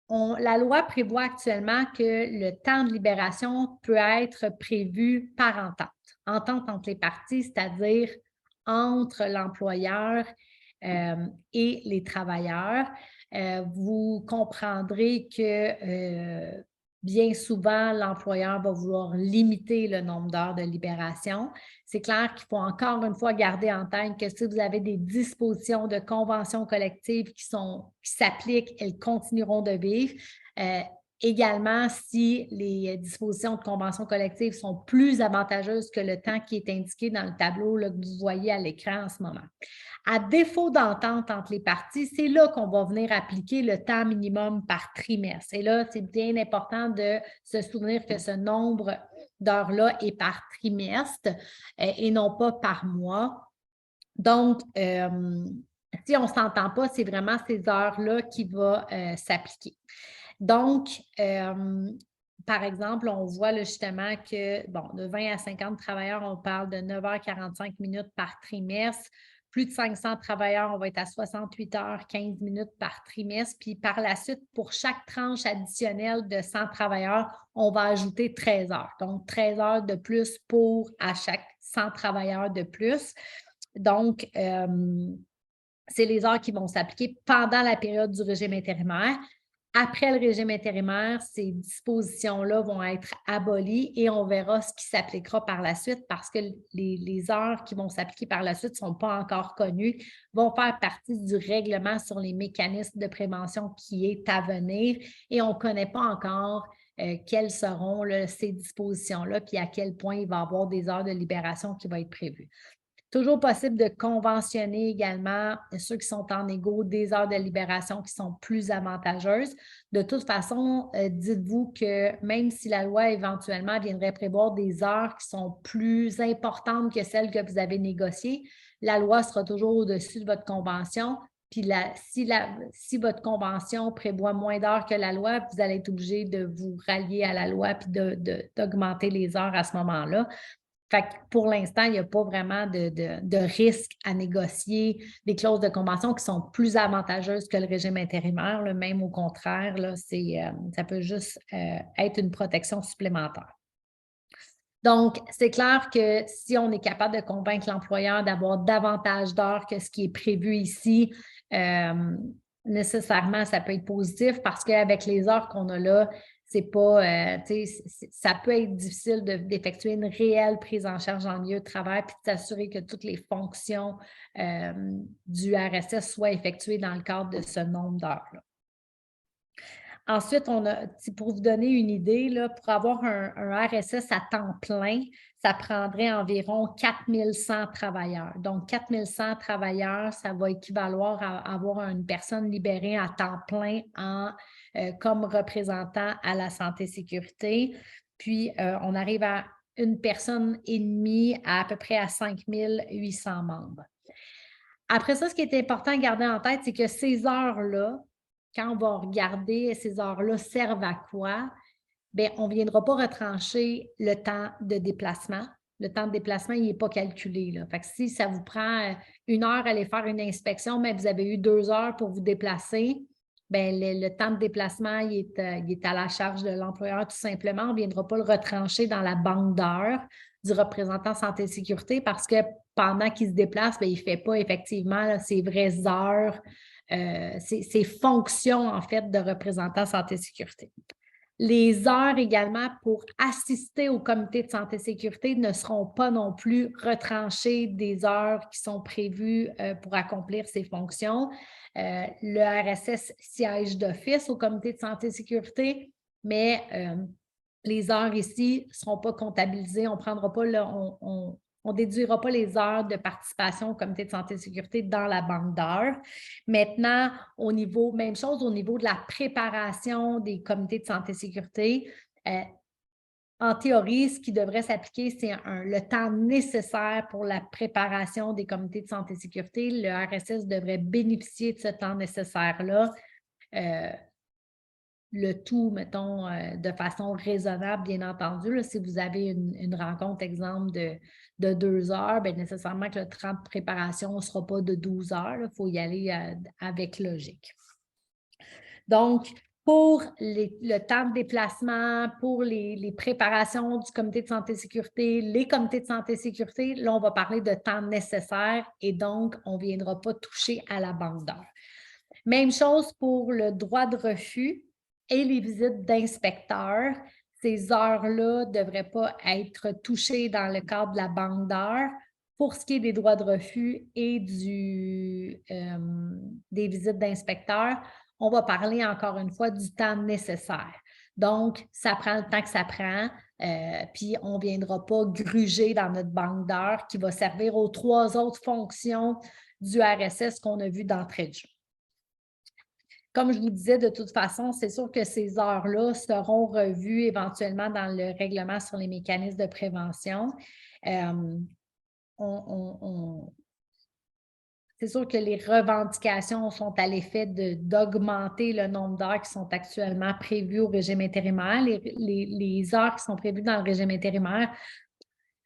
la loi prévoit actuellement que le temps de libération peut être prévu par entente. Entente entre les parties, c'est-à-dire entre l'employeur et les travailleurs. Vous comprendrez que bien souvent, l'employeur va vouloir limiter le nombre d'heures de libération. C'est clair qu'il faut encore une fois garder en tête que si vous avez des dispositions de conventions collectives qui s'appliquent, elles continueront de vivre. Également, si les dispositions de conventions collectives sont plus avantageuses que le temps qui est indiqué dans le tableau là, que vous voyez à l'écran en ce moment. À défaut d'entente entre les parties, c'est là qu'on va venir appliquer le temps minimum par trimestre. Et là, c'est bien important de se souvenir que ce nombre d'heures-là est par trimestre et non pas par mois. Donc, si on ne s'entend pas, c'est vraiment ces heures-là qui vont s'appliquer. Donc, par exemple, on voit là, justement que, bon, de 20 à 50 travailleurs, on parle de 9h45 minutes par trimestre. Plus de 500 travailleurs, on va être à 68h15 par trimestre. Puis par la suite, pour chaque tranche additionnelle de 100 travailleurs, on va ajouter 13 heures. Donc, 13 heures de plus à chaque 100 travailleurs de plus. Donc, c'est les heures qui vont s'appliquer pendant la période du régime intérimaire. Après le régime intérimaire, ces dispositions-là vont être abolies et on verra ce qui s'appliquera par la suite parce que les heures qui vont s'appliquer par la suite ne sont pas encore connues, vont faire partie du règlement sur les mécanismes de prévention qui est à venir et on ne connaît pas encore quelles seront là, ces dispositions-là puis à quel point il va y avoir des heures de libération qui vont être prévues. Toujours possible de conventionner également ceux qui sont en égo des heures de libération qui sont plus avantageuses. De toute façon, dites-vous que même si la loi éventuellement viendrait prévoir des heures qui sont plus importantes que celles que vous avez négociées, la loi sera toujours au-dessus de votre convention. Puis si votre convention prévoit moins d'heures que la loi, vous allez être obligé de vous rallier à la loi puis d'augmenter les heures à ce moment-là. Fait que pour l'instant, il n'y a pas vraiment de risque à négocier des clauses de convention qui sont plus avantageuses que le régime intérimaire, là, même au contraire, là, ça peut juste être une protection supplémentaire. Donc, c'est clair que si on est capable de convaincre l'employeur d'avoir davantage d'heures que ce qui est prévu ici, nécessairement, ça peut être positif parce qu'avec les heures qu'on a là, c'est pas, ça peut être difficile d'effectuer une réelle prise en charge en milieu de travail puis de s'assurer que toutes les fonctions du RSS soient effectuées dans le cadre de ce nombre d'heures-là. Ensuite, pour vous donner une idée, là, pour avoir un RSS à temps plein, ça prendrait environ 4100 travailleurs. Donc, 4100 travailleurs, ça va équivaloir à avoir une personne libérée à temps plein comme représentant à la santé et sécurité. Puis, on arrive à une personne et demie à peu près à 5800 membres. Après ça, ce qui est important à garder en tête, c'est que ces heures-là, quand on va regarder ces heures-là servent à quoi, bien, on ne viendra pas retrancher le temps de déplacement. Le temps de déplacement, il n'est pas calculé, là. Fait que si ça vous prend 1 heure à aller faire une inspection, mais vous avez eu 2 heures pour vous déplacer, bien, le temps de déplacement, il est à la charge de l'employeur tout simplement. On ne viendra pas le retrancher dans la banque d'heures du représentant santé et sécurité parce que pendant qu'il se déplace, bien, il ne fait pas effectivement là, ses vraies heures, ses fonctions en fait de représentant santé et sécurité. Les heures également pour assister au comité de santé et sécurité ne seront pas non plus retranchées des heures qui sont prévues pour accomplir ces fonctions. Le RSS siège d'office au comité de santé et sécurité, mais les heures ici ne seront pas comptabilisées. On prendra pas on déduira pas les heures de participation au comité de santé et sécurité dans la banque d'heures. Maintenant, même chose au niveau de la préparation des comités de santé et sécurité. En théorie, ce qui devrait s'appliquer, c'est le temps nécessaire pour la préparation des comités de santé et sécurité. Le RSS devrait bénéficier de ce temps nécessaire-là. Le tout, mettons, de façon raisonnable, bien entendu. Là, si vous avez une rencontre, exemple, de 2 heures, bien, nécessairement que le temps de préparation ne sera pas de 12 heures. Il faut y aller avec logique. Donc, pour le temps de déplacement, pour les préparations du comité de santé et sécurité, les comités de santé et sécurité, là, on va parler de temps nécessaire et donc, on ne viendra pas toucher à la banque d'heures. Même chose pour le droit de refus et les visites d'inspecteurs. Ces heures-là ne devraient pas être touchées dans le cadre de la banque d'heures. Pour ce qui est des droits de refus et des visites d'inspecteurs, on va parler encore une fois du temps nécessaire. Donc, ça prend le temps que ça prend, puis on ne viendra pas gruger dans notre banque d'heures qui va servir aux 3 autres fonctions du RSS qu'on a vues d'entrée de jeu. Comme je vous disais, de toute façon, c'est sûr que ces heures-là seront revues éventuellement dans le règlement sur les mécanismes de prévention. C'est sûr que les revendications sont à l'effet d'augmenter le nombre d'heures qui sont actuellement prévues au régime intérimaire. Les heures qui sont prévues dans le régime intérimaire,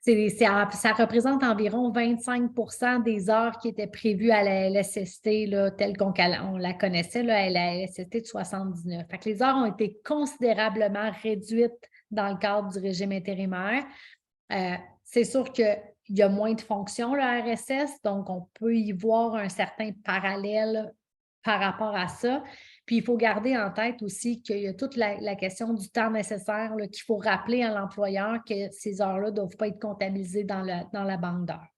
ça représente environ 25 des heures qui étaient prévues à la LSST, là, telle qu'on la connaissait, là, à la LSST de 79. Fait que les heures ont été considérablement réduites dans le cadre du régime intérimaire. C'est sûr qu'il y a moins de fonctions, le RSS, donc on peut y voir un certain parallèle par rapport à ça. Puis, il faut garder en tête aussi qu'il y a toute la question du temps nécessaire, qu'il faut rappeler à l'employeur que ces heures-là ne doivent pas être comptabilisées dans la banque d'heures.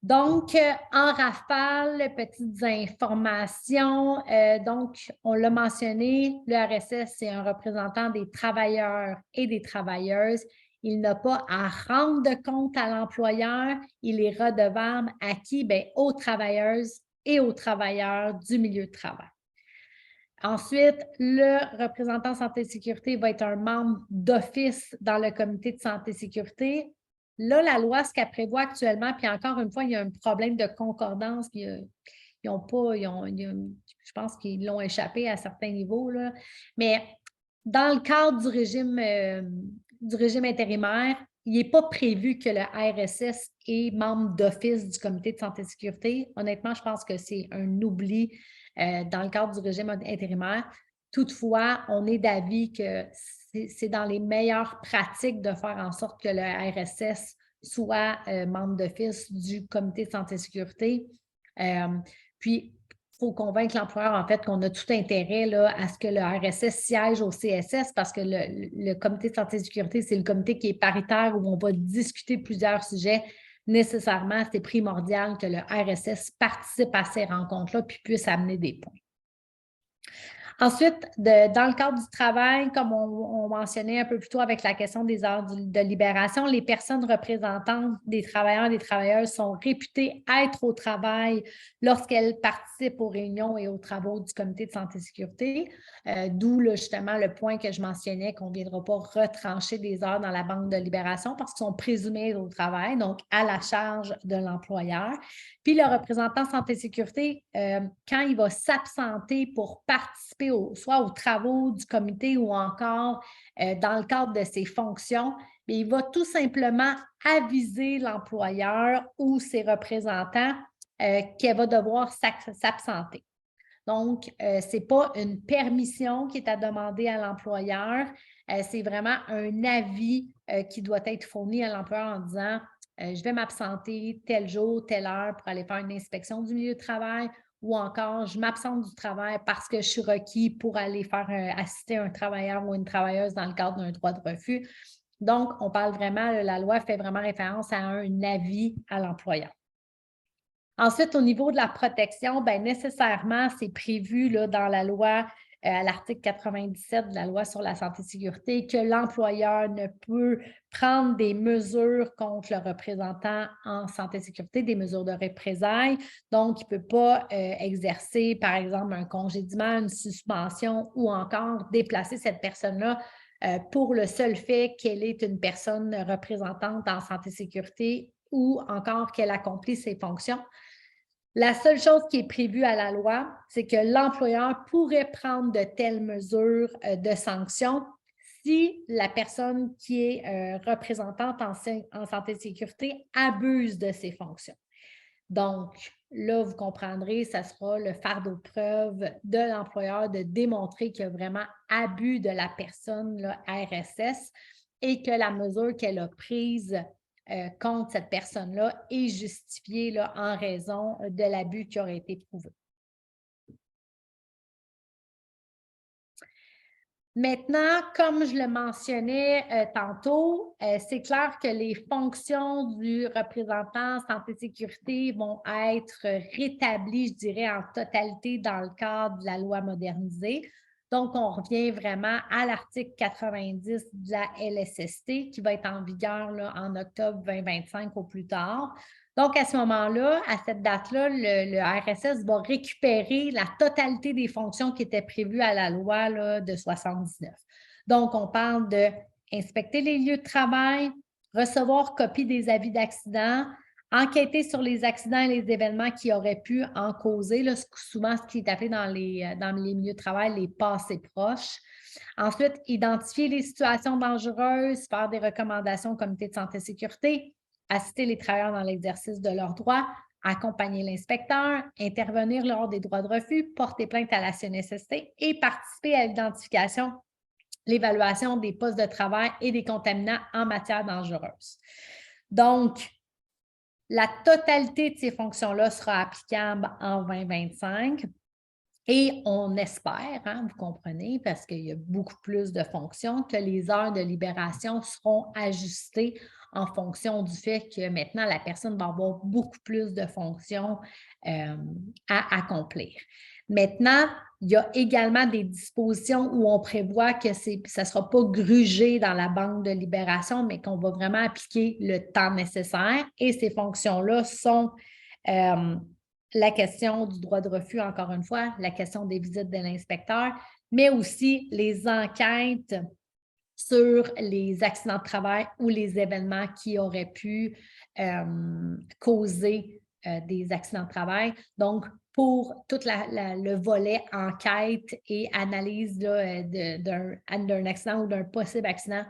Donc, en rafale, petites informations. Donc, on l'a mentionné, le RSS, c'est un représentant des travailleurs et des travailleuses. Il n'a pas à rendre de compte à l'employeur. Il est redevable à qui? Bien, aux travailleuses et aux travailleurs du milieu de travail. Ensuite, le représentant santé et sécurité va être un membre d'office dans le comité de santé et sécurité. Là, la loi, ce qu'elle prévoit actuellement, puis encore une fois, il y a un problème de concordance, puis ils ont pas, je pense qu'ils l'ont échappé à certains niveaux, là. Mais dans le cadre du régime intérimaire, il n'est pas prévu que le RSS est membre d'office du Comité de santé et sécurité. Honnêtement, je pense que c'est un oubli dans le cadre du régime intérimaire. Toutefois, on est d'avis que c'est dans les meilleures pratiques de faire en sorte que le RSS soit membre d'office du Comité de santé et sécurité. Puis, il faut convaincre l'employeur, en fait, qu'on a tout intérêt là, à ce que le RSS siège au CSS parce que le comité de santé et sécurité, c'est le comité qui est paritaire où on va discuter plusieurs sujets. Nécessairement, c'est primordial que le RSS participe à ces rencontres-là puis puisse amener des points. Ensuite, dans le cadre du travail, comme on mentionnait un peu plus tôt avec la question des heures de libération, les personnes représentantes des travailleurs et des travailleuses sont réputées être au travail lorsqu'elles participent aux réunions et aux travaux du Comité de santé et sécurité, d'où justement le point que je mentionnais qu'on ne viendra pas retrancher des heures dans la banque de libération parce qu'ils sont présumés au travail, donc à la charge de l'employeur. Puis le représentant santé et sécurité, quand il va s'absenter pour participer soit aux travaux du comité ou encore dans le cadre de ses fonctions, mais il va tout simplement aviser l'employeur ou ses représentants qu'elle va devoir s'absenter. Donc, ce n'est pas une permission qui est à demander à l'employeur, c'est vraiment un avis qui doit être fourni à l'employeur en disant je vais m'absenter tel jour, telle heure pour aller faire une inspection du milieu de travail ou encore je m'absente du travail parce que je suis requis pour aller faire assister un travailleur ou une travailleuse dans le cadre d'un droit de refus. Donc, on parle vraiment, la loi fait vraiment référence à un avis à l'employeur. Ensuite, au niveau de la protection, bien, nécessairement, c'est prévu là, dans la loi, à l'article 97 de la loi sur la santé et sécurité, que l'employeur ne peut prendre des mesures contre le représentant en santé et sécurité, des mesures de représailles. Donc, il ne peut pas exercer, par exemple, un congédiement, une suspension ou encore déplacer cette personne-là pour le seul fait qu'elle est une personne représentante en santé et sécurité ou encore qu'elle accomplit ses fonctions. La seule chose qui est prévue à la loi, c'est que l'employeur pourrait prendre de telles mesures de sanctions si la personne qui est représentante en santé et sécurité abuse de ses fonctions. Donc, là, vous comprendrez, ça sera le fardeau de preuve de l'employeur de démontrer qu'il y a vraiment abus de la personne là, RSS et que la mesure qu'elle a prise contre cette personne-là est justifiée là, en raison de l'abus qui aurait été prouvé. Maintenant, comme je le mentionnais tantôt, c'est clair que les fonctions du représentant santé et sécurité vont être rétablies, je dirais, en totalité dans le cadre de la loi modernisée. Donc, on revient vraiment à l'article 90 de la LSST qui va être en vigueur là, en octobre 2025 au plus tard. Donc, à ce moment-là, à cette date-là, le RSS va récupérer la totalité des fonctions qui étaient prévues à la loi là, de 79. Donc, on parle d'inspecter les lieux de travail, recevoir copie des avis d'accident, enquêter sur les accidents et les événements qui auraient pu en causer, là, souvent ce qui est appelé dans les milieux de travail les passés proches. Ensuite, identifier les situations dangereuses, faire des recommandations au comité de santé et sécurité, assister les travailleurs dans l'exercice de leurs droits, accompagner l'inspecteur, intervenir lors des droits de refus, porter plainte à la CNSST et participer à l'identification, l'évaluation des postes de travail et des contaminants en matière dangereuse. Donc, la totalité de ces fonctions-là sera applicable en 2025. Et on espère, hein, vous comprenez, parce qu'il y a beaucoup plus de fonctions, que les heures de libération seront ajustées en fonction du fait que maintenant, la personne va avoir beaucoup plus de fonctions à accomplir. Maintenant, il y a également des dispositions où on prévoit que ça ne sera pas grugé dans la banque de libération, mais qu'on va vraiment appliquer le temps nécessaire. Et ces fonctions-là sont la question du droit de refus, encore une fois, la question des visites de l'inspecteur, mais aussi les enquêtes sur les accidents de travail ou les événements qui auraient pu causer des accidents de travail. Donc, pour tout le volet enquête et analyse d'un accident ou d'un possible accident.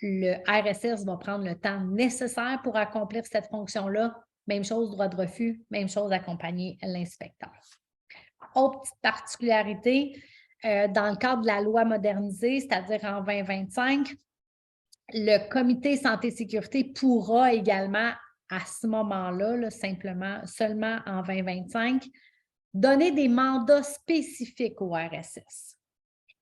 Le RSS va prendre le temps nécessaire pour accomplir cette fonction-là. Même chose, droit de refus, même chose, accompagner l'inspecteur. Autre petite particularité, dans le cadre de la loi modernisée, c'est-à-dire en 2025, le comité santé-sécurité pourra également, à ce moment-là, seulement en 2025, donner des mandats spécifiques au RSS.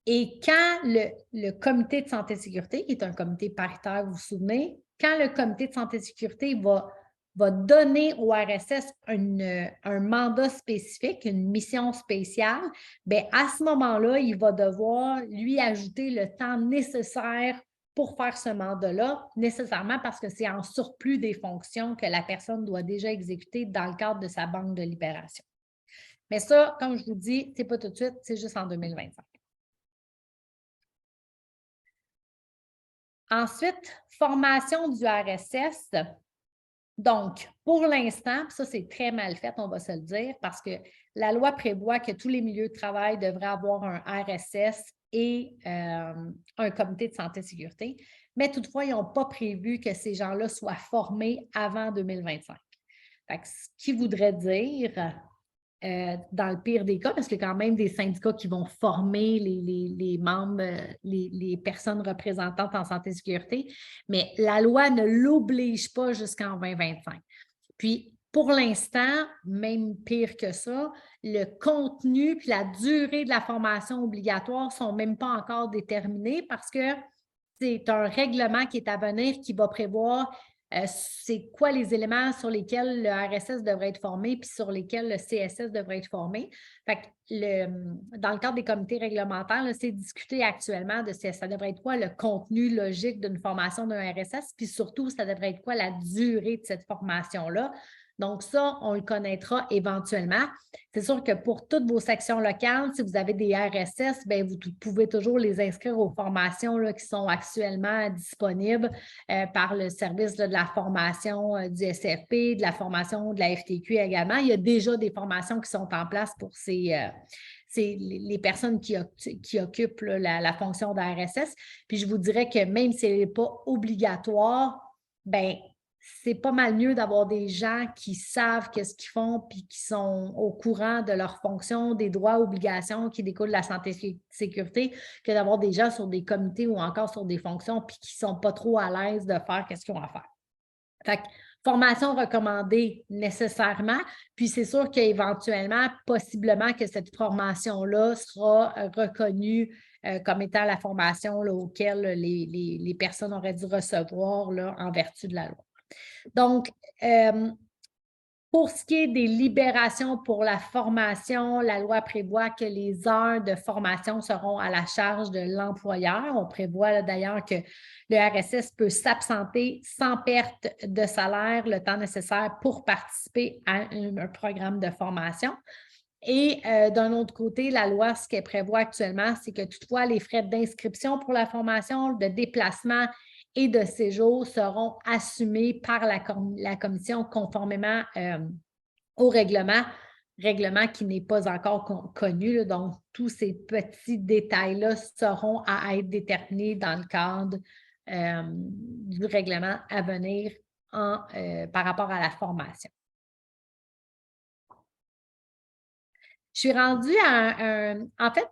Et quand le comité de santé-sécurité, qui est un comité paritaire, vous vous souvenez, quand le comité de santé-sécurité va donner au RSS un mandat spécifique, une mission spéciale, bien, à ce moment-là, il va devoir lui ajouter le temps nécessaire pour faire ce mandat-là, nécessairement parce que c'est en surplus des fonctions que la personne doit déjà exécuter dans le cadre de sa banque de libération. Mais ça, comme je vous dis, ce n'est pas tout de suite, c'est juste en 2025. Ensuite, formation du RSS. Donc, pour l'instant, ça c'est très mal fait, on va se le dire, parce que la loi prévoit que tous les milieux de travail devraient avoir un RSS et un comité de santé-sécurité, mais toutefois, ils n'ont pas prévu que ces gens-là soient formés avant 2025. Ce qui voudrait dire, dans le pire des cas, parce qu'il y a quand même des syndicats qui vont former les membres, les personnes représentantes en santé et sécurité, mais la loi ne l'oblige pas jusqu'en 2025. Puis, pour l'instant, même pire que ça, le contenu et la durée de la formation obligatoire ne sont même pas encore déterminés parce que c'est un règlement qui est à venir qui va prévoir c'est quoi les éléments sur lesquels le RSS devrait être formé puis sur lesquels le CSS devrait être formé. Fait que dans le cadre des comités réglementaires, c'est discuté actuellement de ça devrait être quoi le contenu logique d'une formation d'un RSS, puis surtout, ça devrait être quoi la durée de cette formation-là. Donc, ça, on le connaîtra éventuellement. C'est sûr que pour toutes vos sections locales, si vous avez des RSS, bien, vous pouvez toujours les inscrire aux formations là, qui sont actuellement disponibles par le service de la formation du SFP, de la formation de la FTQ également. Il y a déjà des formations qui sont en place pour les personnes qui occupent là, la fonction d'RSS. Puis je vous dirais que même si elle n'est pas obligatoire, bien, c'est pas mal mieux d'avoir des gens qui savent qu'est-ce qu'ils font puis qui sont au courant de leurs fonctions, des droits, obligations qui découlent de la santé et sécurité que d'avoir des gens sur des comités ou encore sur des fonctions puis qui ne sont pas trop à l'aise de faire ce qu'ils ont à faire. Fait que, formation recommandée nécessairement, puis c'est sûr qu'éventuellement, possiblement que cette formation-là sera reconnue comme étant la formation là, auquel les personnes auraient dû recevoir là, en vertu de la loi. Donc, pour ce qui est des libérations pour la formation, la loi prévoit que les heures de formation seront à la charge de l'employeur. On prévoit d'ailleurs que le RSS peut s'absenter sans perte de salaire le temps nécessaire pour participer à un programme de formation. Et d'un autre côté, la loi, ce qu'elle prévoit actuellement, c'est que toutefois, les frais d'inscription pour la formation, de déplacement et de séjour seront assumés par la commission conformément au règlement qui n'est pas encore connu. Là, donc, tous ces petits détails-là seront à être déterminés dans le cadre du règlement à venir par rapport à la formation. Je suis rendue en fait,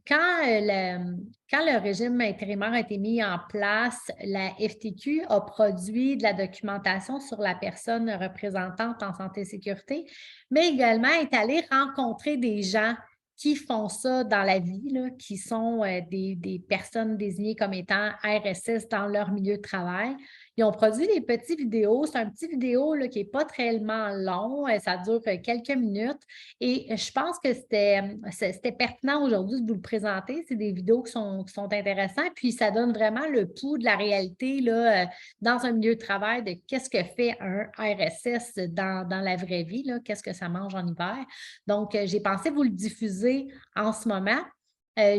quand le régime intérimaire a été mis en place, la FTQ a produit de la documentation sur la personne représentante en santé et sécurité, mais également est allée rencontrer des gens qui font ça dans la vie, là, qui sont des personnes désignées comme étant RSS dans leur milieu de travail. Ils ont produit des petites vidéos. C'est un petit vidéo là, qui n'est pas tellement long. Ça dure quelques minutes. Et je pense que c'était pertinent aujourd'hui de vous le présenter. C'est des vidéos qui sont intéressantes. Puis, ça donne vraiment le pouls de la réalité là, dans un milieu de travail de qu'est-ce que fait un RSS dans la vraie vie, qu'est-ce que ça mange en hiver. Donc, j'ai pensé vous le diffuser en ce moment.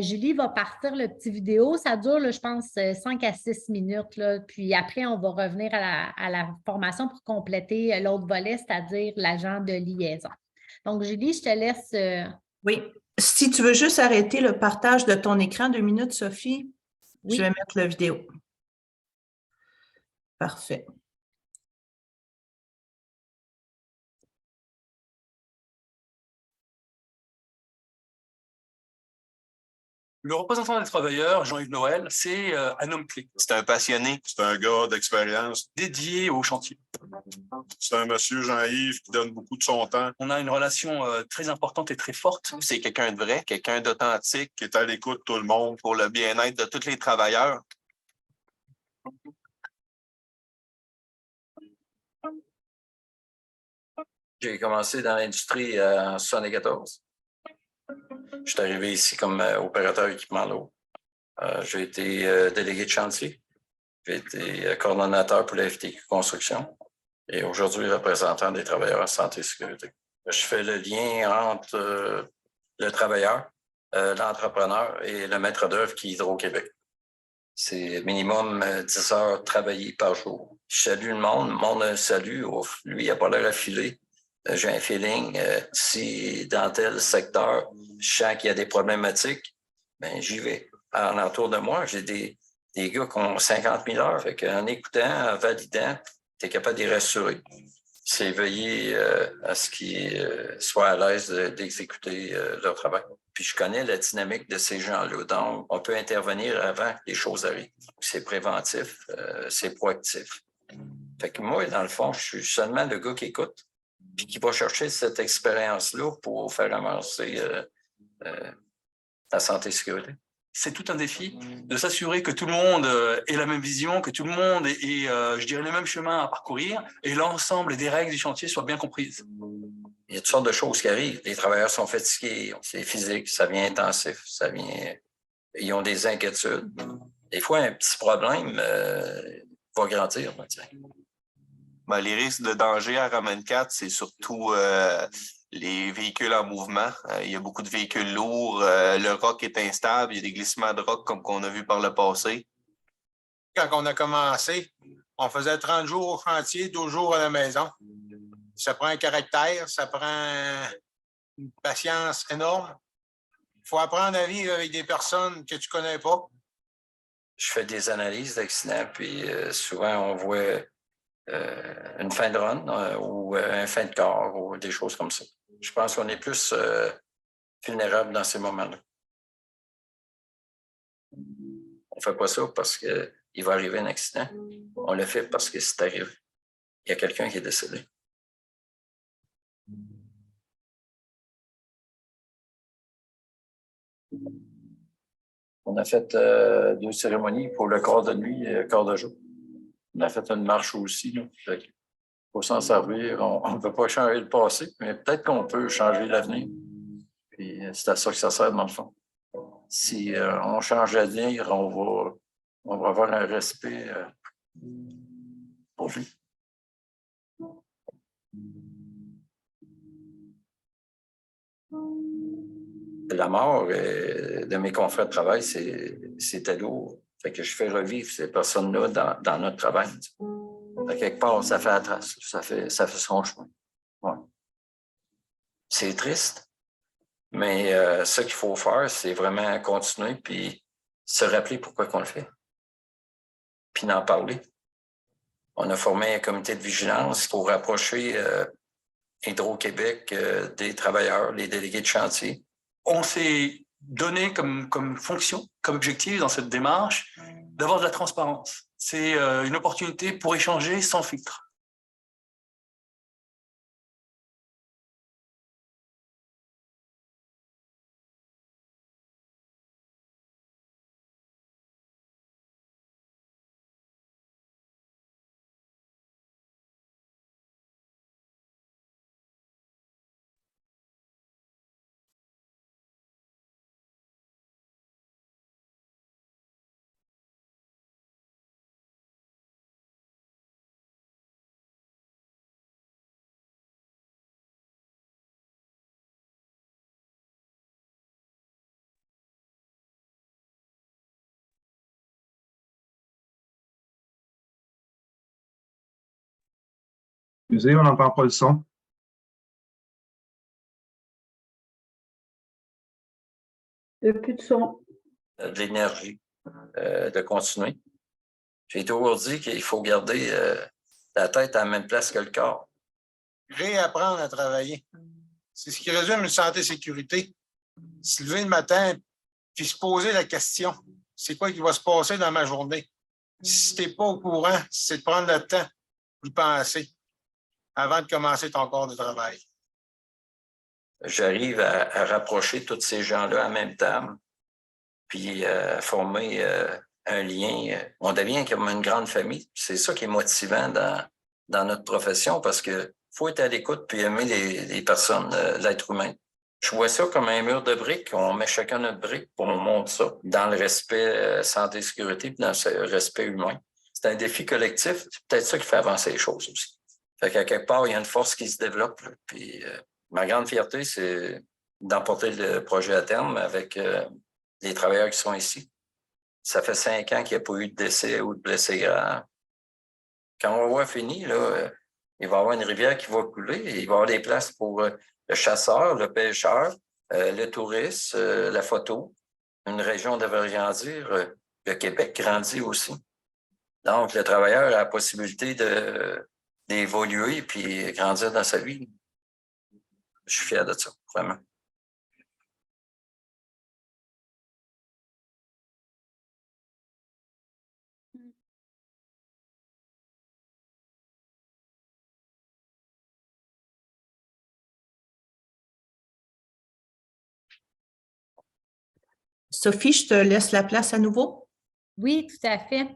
Julie va partir le petit vidéo. Ça dure, là, je pense, 5 à 6 minutes. Là, puis après, on va revenir à la formation pour compléter l'autre volet, c'est-à-dire l'agent de liaison. Donc, Julie, je te laisse. Oui. Si tu veux juste arrêter le partage de ton écran 2 minutes, Sophie, Oui. je vais mettre la vidéo. Parfait. Le représentant des travailleurs, Jean-Yves Noël, c'est un homme clé. C'est un passionné. C'est un gars d'expérience. Dédié au chantier. C'est un monsieur Jean-Yves qui donne beaucoup de son temps. On a une relation très importante et très forte. C'est quelqu'un de vrai, quelqu'un d'authentique. Qui est à l'écoute de tout le monde. Pour le bien-être de tous les travailleurs. J'ai commencé dans l'industrie en 1974. Je suis arrivé ici comme opérateur équipement d'eau. J'ai été délégué de chantier. J'ai été coordonnateur pour la FTQ Construction et aujourd'hui représentant des travailleurs en santé et sécurité. Je fais le lien entre le travailleur, l'entrepreneur et le maître d'œuvre qui est Hydro-Québec. C'est minimum 10 heures travaillées par jour. Je salue le monde. Le monde a un salut. Lui, il n'a pas l'air affilé. J'ai un feeling, si dans tel secteur, je sens qu'il y a des problématiques, ben j'y vais. En entour de moi, j'ai des gars qui ont 50 000 heures. Fait qu'en écoutant, en validant, tu es capable de les rassurer. C'est veiller à ce qu'ils soient à l'aise d'exécuter leur travail. Puis je connais la dynamique de ces gens-là. Donc, on peut intervenir avant que les choses arrivent. C'est préventif, c'est proactif. Fait que moi, dans le fond, je suis seulement le gars qui écoute puis qui va chercher cette expérience-là pour faire avancer la santé et sécurité. C'est tout un défi de s'assurer que tout le monde ait la même vision, que tout le monde ait, je dirais, le même chemin à parcourir et l'ensemble des règles du chantier soient bien comprises. Il y a toutes sortes de choses qui arrivent. Les travailleurs sont fatigués, c'est physique, ça devient intensif, ils ont des inquiétudes. Des fois, un petit problème va grandir. Ben, les risques de danger à Roman 4, c'est surtout les véhicules en mouvement. Il y a beaucoup de véhicules lourds. Le roc est instable. Il y a des glissements de roc comme qu'on a vu par le passé. Quand on a commencé, on faisait 30 jours au chantier, 12 jours à la maison. Ça prend un caractère, ça prend une patience énorme. Il faut apprendre à vivre avec des personnes que tu ne connais pas. Je fais des analyses d'accidents, puis souvent on voit une fin de run ou un fin de corps ou des choses comme ça. Je pense qu'on est plus vulnérable dans ces moments-là. On ne fait pas ça parce qu'il va arriver un accident. On le fait parce que c'est arrivé. Il y a quelqu'un qui est décédé. On a fait 2 cérémonies pour le corps de nuit et le corps de jour. On a fait une marche aussi. Il faut s'en servir. On ne peut pas changer le passé, mais peut-être qu'on peut changer l'avenir. Puis c'est à ça que ça sert, dans le fond. Si on change l'avenir, on va avoir un respect pour lui. La mort de mes confrères de travail, c'était lourd. Fait que je fais revivre ces personnes-là dans notre travail. À quelque part, ça fait la trace, ça fait son chemin. Ouais. C'est triste, mais ce qu'il faut faire, c'est vraiment continuer puis se rappeler pourquoi on le fait. Puis d'en parler. On a formé un comité de vigilance pour rapprocher Hydro-Québec des travailleurs, les délégués de chantier. On s'est donné comme fonction, comme objectif dans cette démarche, d'avoir de la transparence. C'est une opportunité pour échanger sans filtre. Excusez, on n'entend pas le son. Plus de son. De l'énergie, de continuer. J'ai toujours dit qu'il faut garder la tête à la même place que le corps. Réapprendre à travailler. C'est ce qui résume une santé-sécurité. Se lever le matin puis se poser la question, c'est quoi qui va se passer dans ma journée? Si tu n'es pas au courant, c'est de prendre le temps d'y penser avant de commencer ton corps de travail. J'arrive à rapprocher tous ces gens-là en même temps, puis former un lien. On devient comme une grande famille. C'est ça qui est motivant dans notre profession parce qu'il faut être à l'écoute puis aimer les personnes, l'être humain. Je vois ça comme un mur de briques. On met chacun notre brique pour on monte ça dans le respect santé-sécurité puis dans le respect humain. C'est un défi collectif. C'est peut-être ça qui fait avancer les choses aussi. Fait qu'à quelque part, il y a une force qui se développe. Là. Puis ma grande fierté, c'est d'emporter le projet à terme avec les travailleurs qui sont ici. Ça fait 5 ans qu'il n'y a pas eu de décès ou de blessés graves. Quand on va avoir fini, là, il va y avoir une rivière qui va couler et il va y avoir des places pour le chasseur, le pêcheur, le touriste, la photo. Une région devrait grandir. Le Québec grandit aussi. Donc, le travailleur a la possibilité d'évoluer et grandir dans sa vie. Je suis fier de ça, vraiment. Sophie, je te laisse la place à nouveau. Oui, tout à fait.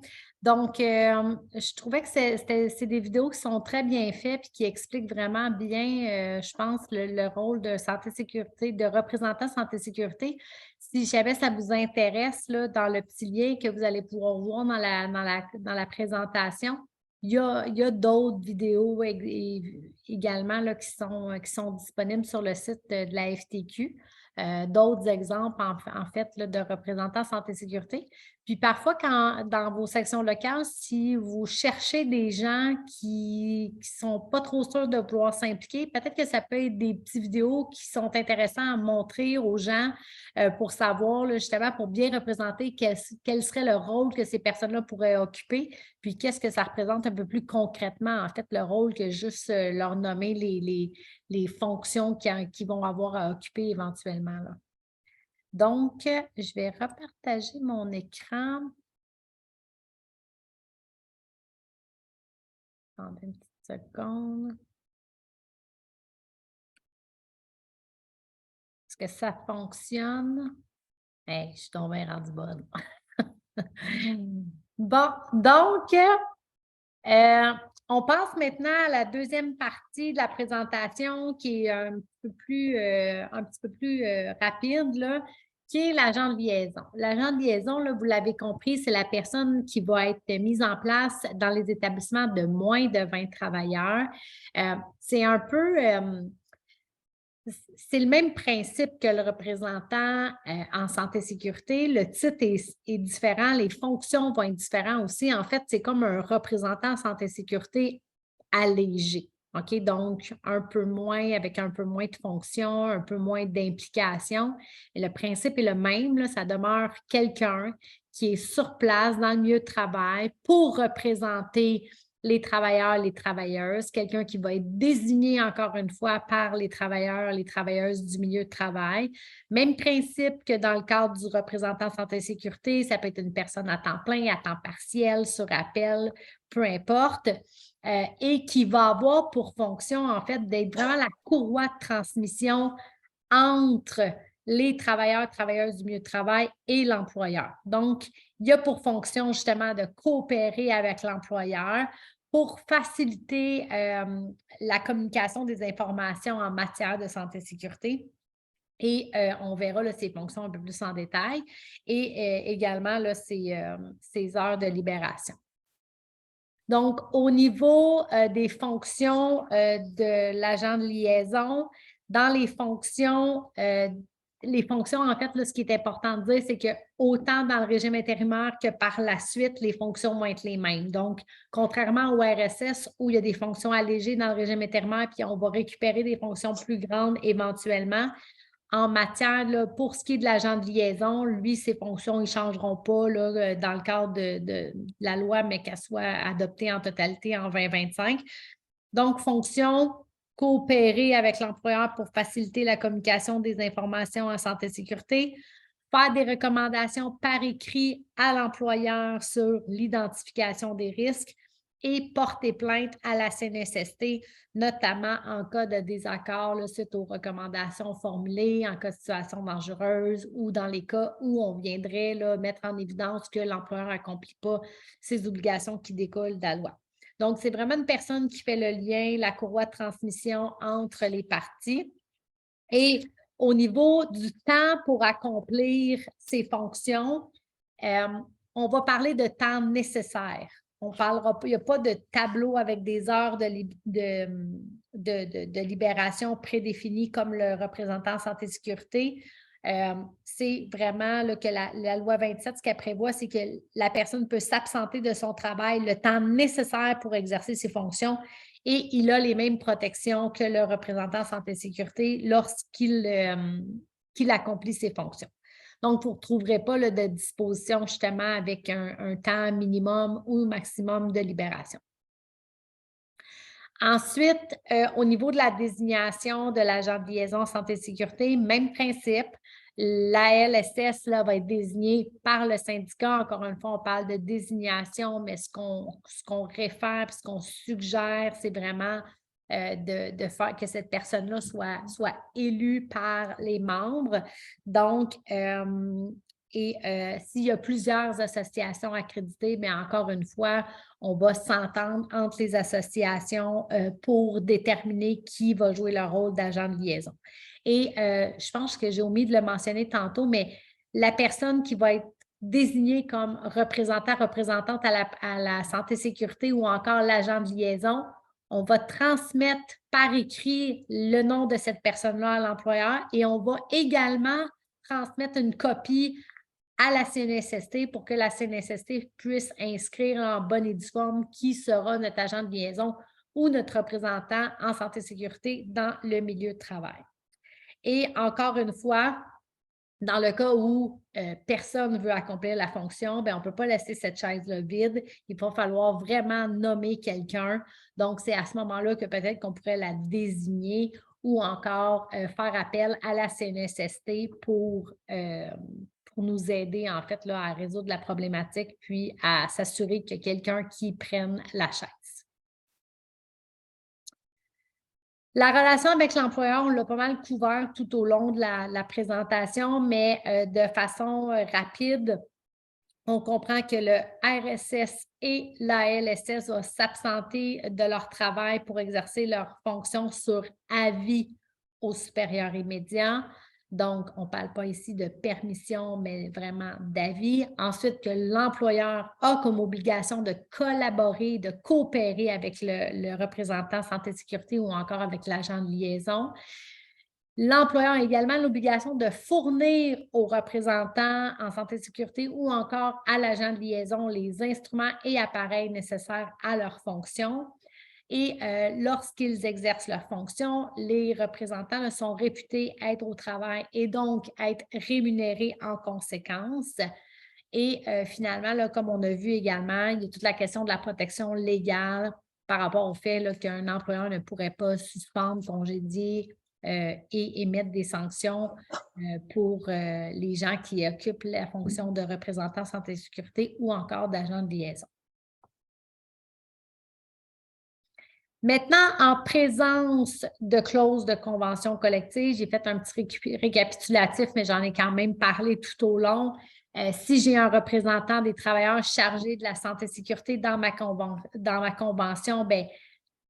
Donc, je trouvais que c'est des vidéos qui sont très bien faites et qui expliquent vraiment bien, je pense, le rôle de santé-sécurité, de représentant santé-sécurité. Si jamais ça vous intéresse, là, dans le petit lien que vous allez pouvoir voir dans la présentation, il y a d'autres vidéos également là, qui sont disponibles sur le site de la FTQ. D'autres exemples, en fait, là, de représentants santé-sécurité. Puis parfois, dans vos sections locales, si vous cherchez des gens qui ne sont pas trop sûrs de pouvoir s'impliquer, peut-être que ça peut être des petites vidéos qui sont intéressantes à montrer aux gens pour savoir, là, justement, pour bien représenter quel serait le rôle que ces personnes-là pourraient occuper, puis qu'est-ce que ça représente un peu plus concrètement, en fait, le rôle que juste leur nommer les fonctions qu'ils vont avoir à occuper éventuellement, là. Donc, je vais repartager mon écran. Attendez une petite seconde. Est-ce que ça fonctionne? Hey, je suis tombée rendue bonne. Bon, donc, on passe maintenant à la deuxième partie de la présentation qui est un petit peu plus rapide, là, qui est l'agent de liaison. L'agent de liaison, là, vous l'avez compris, c'est la personne qui va être mise en place dans les établissements de moins de 20 travailleurs. C'est un peu... c'est le même principe que le représentant en santé-sécurité. Le titre est différent, les fonctions vont être différentes aussi. En fait, c'est comme un représentant en santé-sécurité allégé. OK? Donc, avec un peu moins de fonctions, un peu moins d'implication. Le principe est le même, là, ça demeure quelqu'un qui est sur place dans le milieu de travail pour représenter les travailleurs, les travailleuses, quelqu'un qui va être désigné encore une fois par les travailleurs, les travailleuses du milieu de travail. Même principe que dans le cadre du représentant santé-sécurité, ça peut être une personne à temps plein, à temps partiel, sur appel, peu importe, et qui va avoir pour fonction, en fait, d'être vraiment la courroie de transmission entre les travailleurs, travailleuses du milieu de travail et l'employeur. Donc, il y a pour fonction justement de coopérer avec l'employeur pour faciliter la communication des informations en matière de santé et sécurité. Et on verra là, ces fonctions un peu plus en détail et également là, ces heures de libération. Donc, au niveau des fonctions de l'agent de liaison, dans les fonctions, en fait, là, ce qui est important de dire, c'est que autant dans le régime intérimaire que par la suite, les fonctions vont être les mêmes. Donc, contrairement au RSS, où il y a des fonctions allégées dans le régime intérimaire, puis on va récupérer des fonctions plus grandes éventuellement, En matière, là, pour ce qui est de l'agent de liaison, lui, ses fonctions, ils ne changeront pas là, dans le cadre de la loi, mais qu'elle soit adoptée en totalité en 2025. Donc, fonction, coopérer avec l'employeur pour faciliter la communication des informations en santé et sécurité, faire des recommandations par écrit à l'employeur sur l'identification des risques et porter plainte à la CNSST, notamment en cas de désaccord là, suite aux recommandations formulées, en cas de situation dangereuse ou dans les cas où on viendrait là, mettre en évidence que l'employeur n'accomplit pas ses obligations qui découlent de la loi. Donc, c'est vraiment une personne qui fait le lien, la courroie de transmission entre les parties. Et au niveau du temps pour accomplir ces fonctions, on va parler de temps nécessaire. On parlera, il n'y a pas de tableau avec des heures de libération prédéfinies comme le représentant santé et sécurité. C'est vraiment là, que la loi 27, ce qu'elle prévoit, c'est que la personne peut s'absenter de son travail le temps nécessaire pour exercer ses fonctions et il a les mêmes protections que le représentant santé et sécurité lorsqu'il accomplit ses fonctions. Donc, vous ne trouverez pas là, de disposition justement avec un temps minimum ou maximum de libération. Ensuite, au niveau de la désignation de l'agent de liaison santé et sécurité, même principe. L'ALSS va être désignée par le syndicat. Encore une fois, on parle de désignation, mais ce qu'on réfère, ce qu'on suggère, c'est vraiment de faire que cette personne-là soit élue par les membres. Donc, s'il y a plusieurs associations accréditées, bien encore une fois, on va s'entendre entre les associations pour déterminer qui va jouer le rôle d'agent de liaison. Et je pense que j'ai omis de le mentionner tantôt, mais la personne qui va être désignée comme représentante à la santé et sécurité ou encore l'agent de liaison, on va transmettre par écrit le nom de cette personne-là à l'employeur et on va également transmettre une copie à la CNSST pour que la CNSST puisse inscrire en bonne et due forme qui sera notre agent de liaison ou notre représentant en santé et sécurité dans le milieu de travail. Et encore une fois, dans le cas où personne ne veut accomplir la fonction, bien, on ne peut pas laisser cette chaise-là vide. Il va falloir vraiment nommer quelqu'un. Donc, c'est à ce moment-là que peut-être qu'on pourrait la désigner ou encore faire appel à la CNSST pour nous aider, en fait, là, à résoudre la problématique puis à s'assurer qu'il y a quelqu'un qui prenne la chaise. La relation avec l'employeur, on l'a pas mal couvert tout au long de la présentation, mais de façon rapide, on comprend que le RSS et l'ALSS vont s'absenter de leur travail pour exercer leurs fonctions sur avis au supérieur immédiat. Donc, on ne parle pas ici de permission, mais vraiment d'avis. Ensuite, que l'employeur a comme obligation de collaborer, de coopérer avec le représentant santé et sécurité ou encore avec l'agent de liaison. L'employeur a également l'obligation de fournir aux représentants en santé et sécurité ou encore à l'agent de liaison les instruments et appareils nécessaires à leur fonction. Et lorsqu'ils exercent leurs fonctions, les représentants sont réputés être au travail et donc être rémunérés en conséquence. Et finalement, là, comme on a vu également, il y a toute la question de la protection légale par rapport au fait qu'un employeur ne pourrait pas suspendre, congédier et émettre des sanctions pour les gens qui occupent la fonction de représentant santé et sécurité ou encore d'agent de liaison. Maintenant, en présence de clauses de convention collective, j'ai fait un petit récapitulatif, mais j'en ai quand même parlé tout au long. Si j'ai un représentant des travailleurs chargé de la santé et sécurité dans ma convention, bien,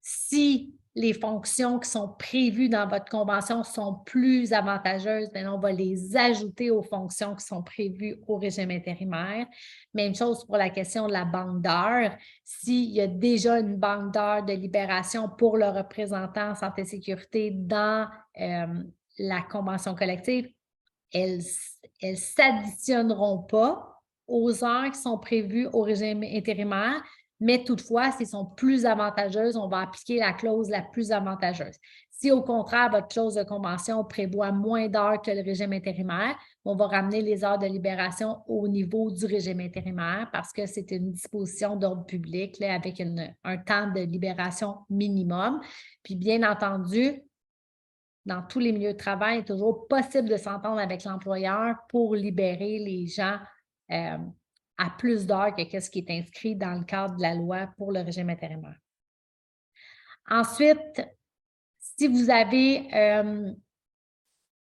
si les fonctions qui sont prévues dans votre convention sont plus avantageuses, bien, on va les ajouter aux fonctions qui sont prévues au régime intérimaire. Même chose pour la question de la banque d'heures. S'il y a déjà une banque d'heures de libération pour le représentant santé et sécurité dans la convention collective, elles ne s'additionneront pas aux heures qui sont prévues au régime intérimaire, mais toutefois, s'ils sont plus avantageuses, on va appliquer la clause la plus avantageuse. Si au contraire, votre clause de convention prévoit moins d'heures que le régime intérimaire, on va ramener les heures de libération au niveau du régime intérimaire parce que c'est une disposition d'ordre public là, avec un temps de libération minimum. Puis bien entendu, dans tous les milieux de travail, il est toujours possible de s'entendre avec l'employeur pour libérer les gens à plus d'heures que ce qui est inscrit dans le cadre de la loi pour le régime intérimaire. Ensuite, si vous avez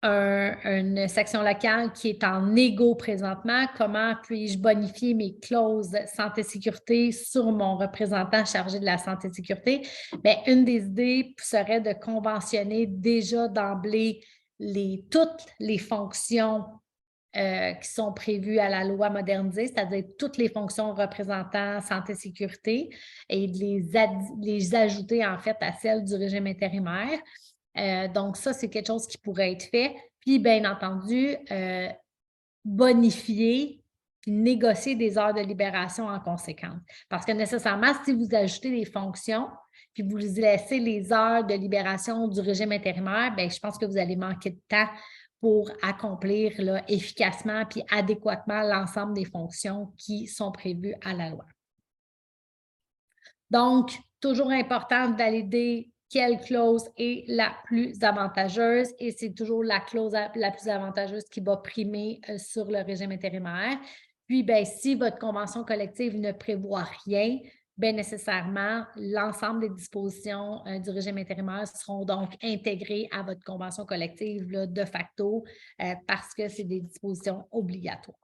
une section locale qui est en négo présentement, comment puis-je bonifier mes clauses santé-sécurité sur mon représentant chargé de la santé-sécurité? Bien, une des idées serait de conventionner déjà d'emblée toutes les fonctions qui sont prévues à la loi modernisée, c'est-à-dire toutes les fonctions représentant santé-sécurité et de les ajouter en fait à celles du régime intérimaire. Donc, ça, c'est quelque chose qui pourrait être fait. Puis, bien entendu, bonifier puis négocier des heures de libération en conséquence. Parce que nécessairement, si vous ajoutez des fonctions, puis vous laissez les heures de libération du régime intérimaire, bien, je pense que vous allez manquer de temps pour accomplir là, efficacement puis adéquatement l'ensemble des fonctions qui sont prévues à la loi. Donc, toujours important de valider quelle clause est la plus avantageuse et c'est toujours la clause la plus avantageuse qui va primer sur le régime intérimaire. Puis, bien, si votre convention collective ne prévoit rien, bien nécessairement, l'ensemble des dispositions du régime intérimaire seront donc intégrées à votre convention collective là, de facto parce que c'est des dispositions obligatoires.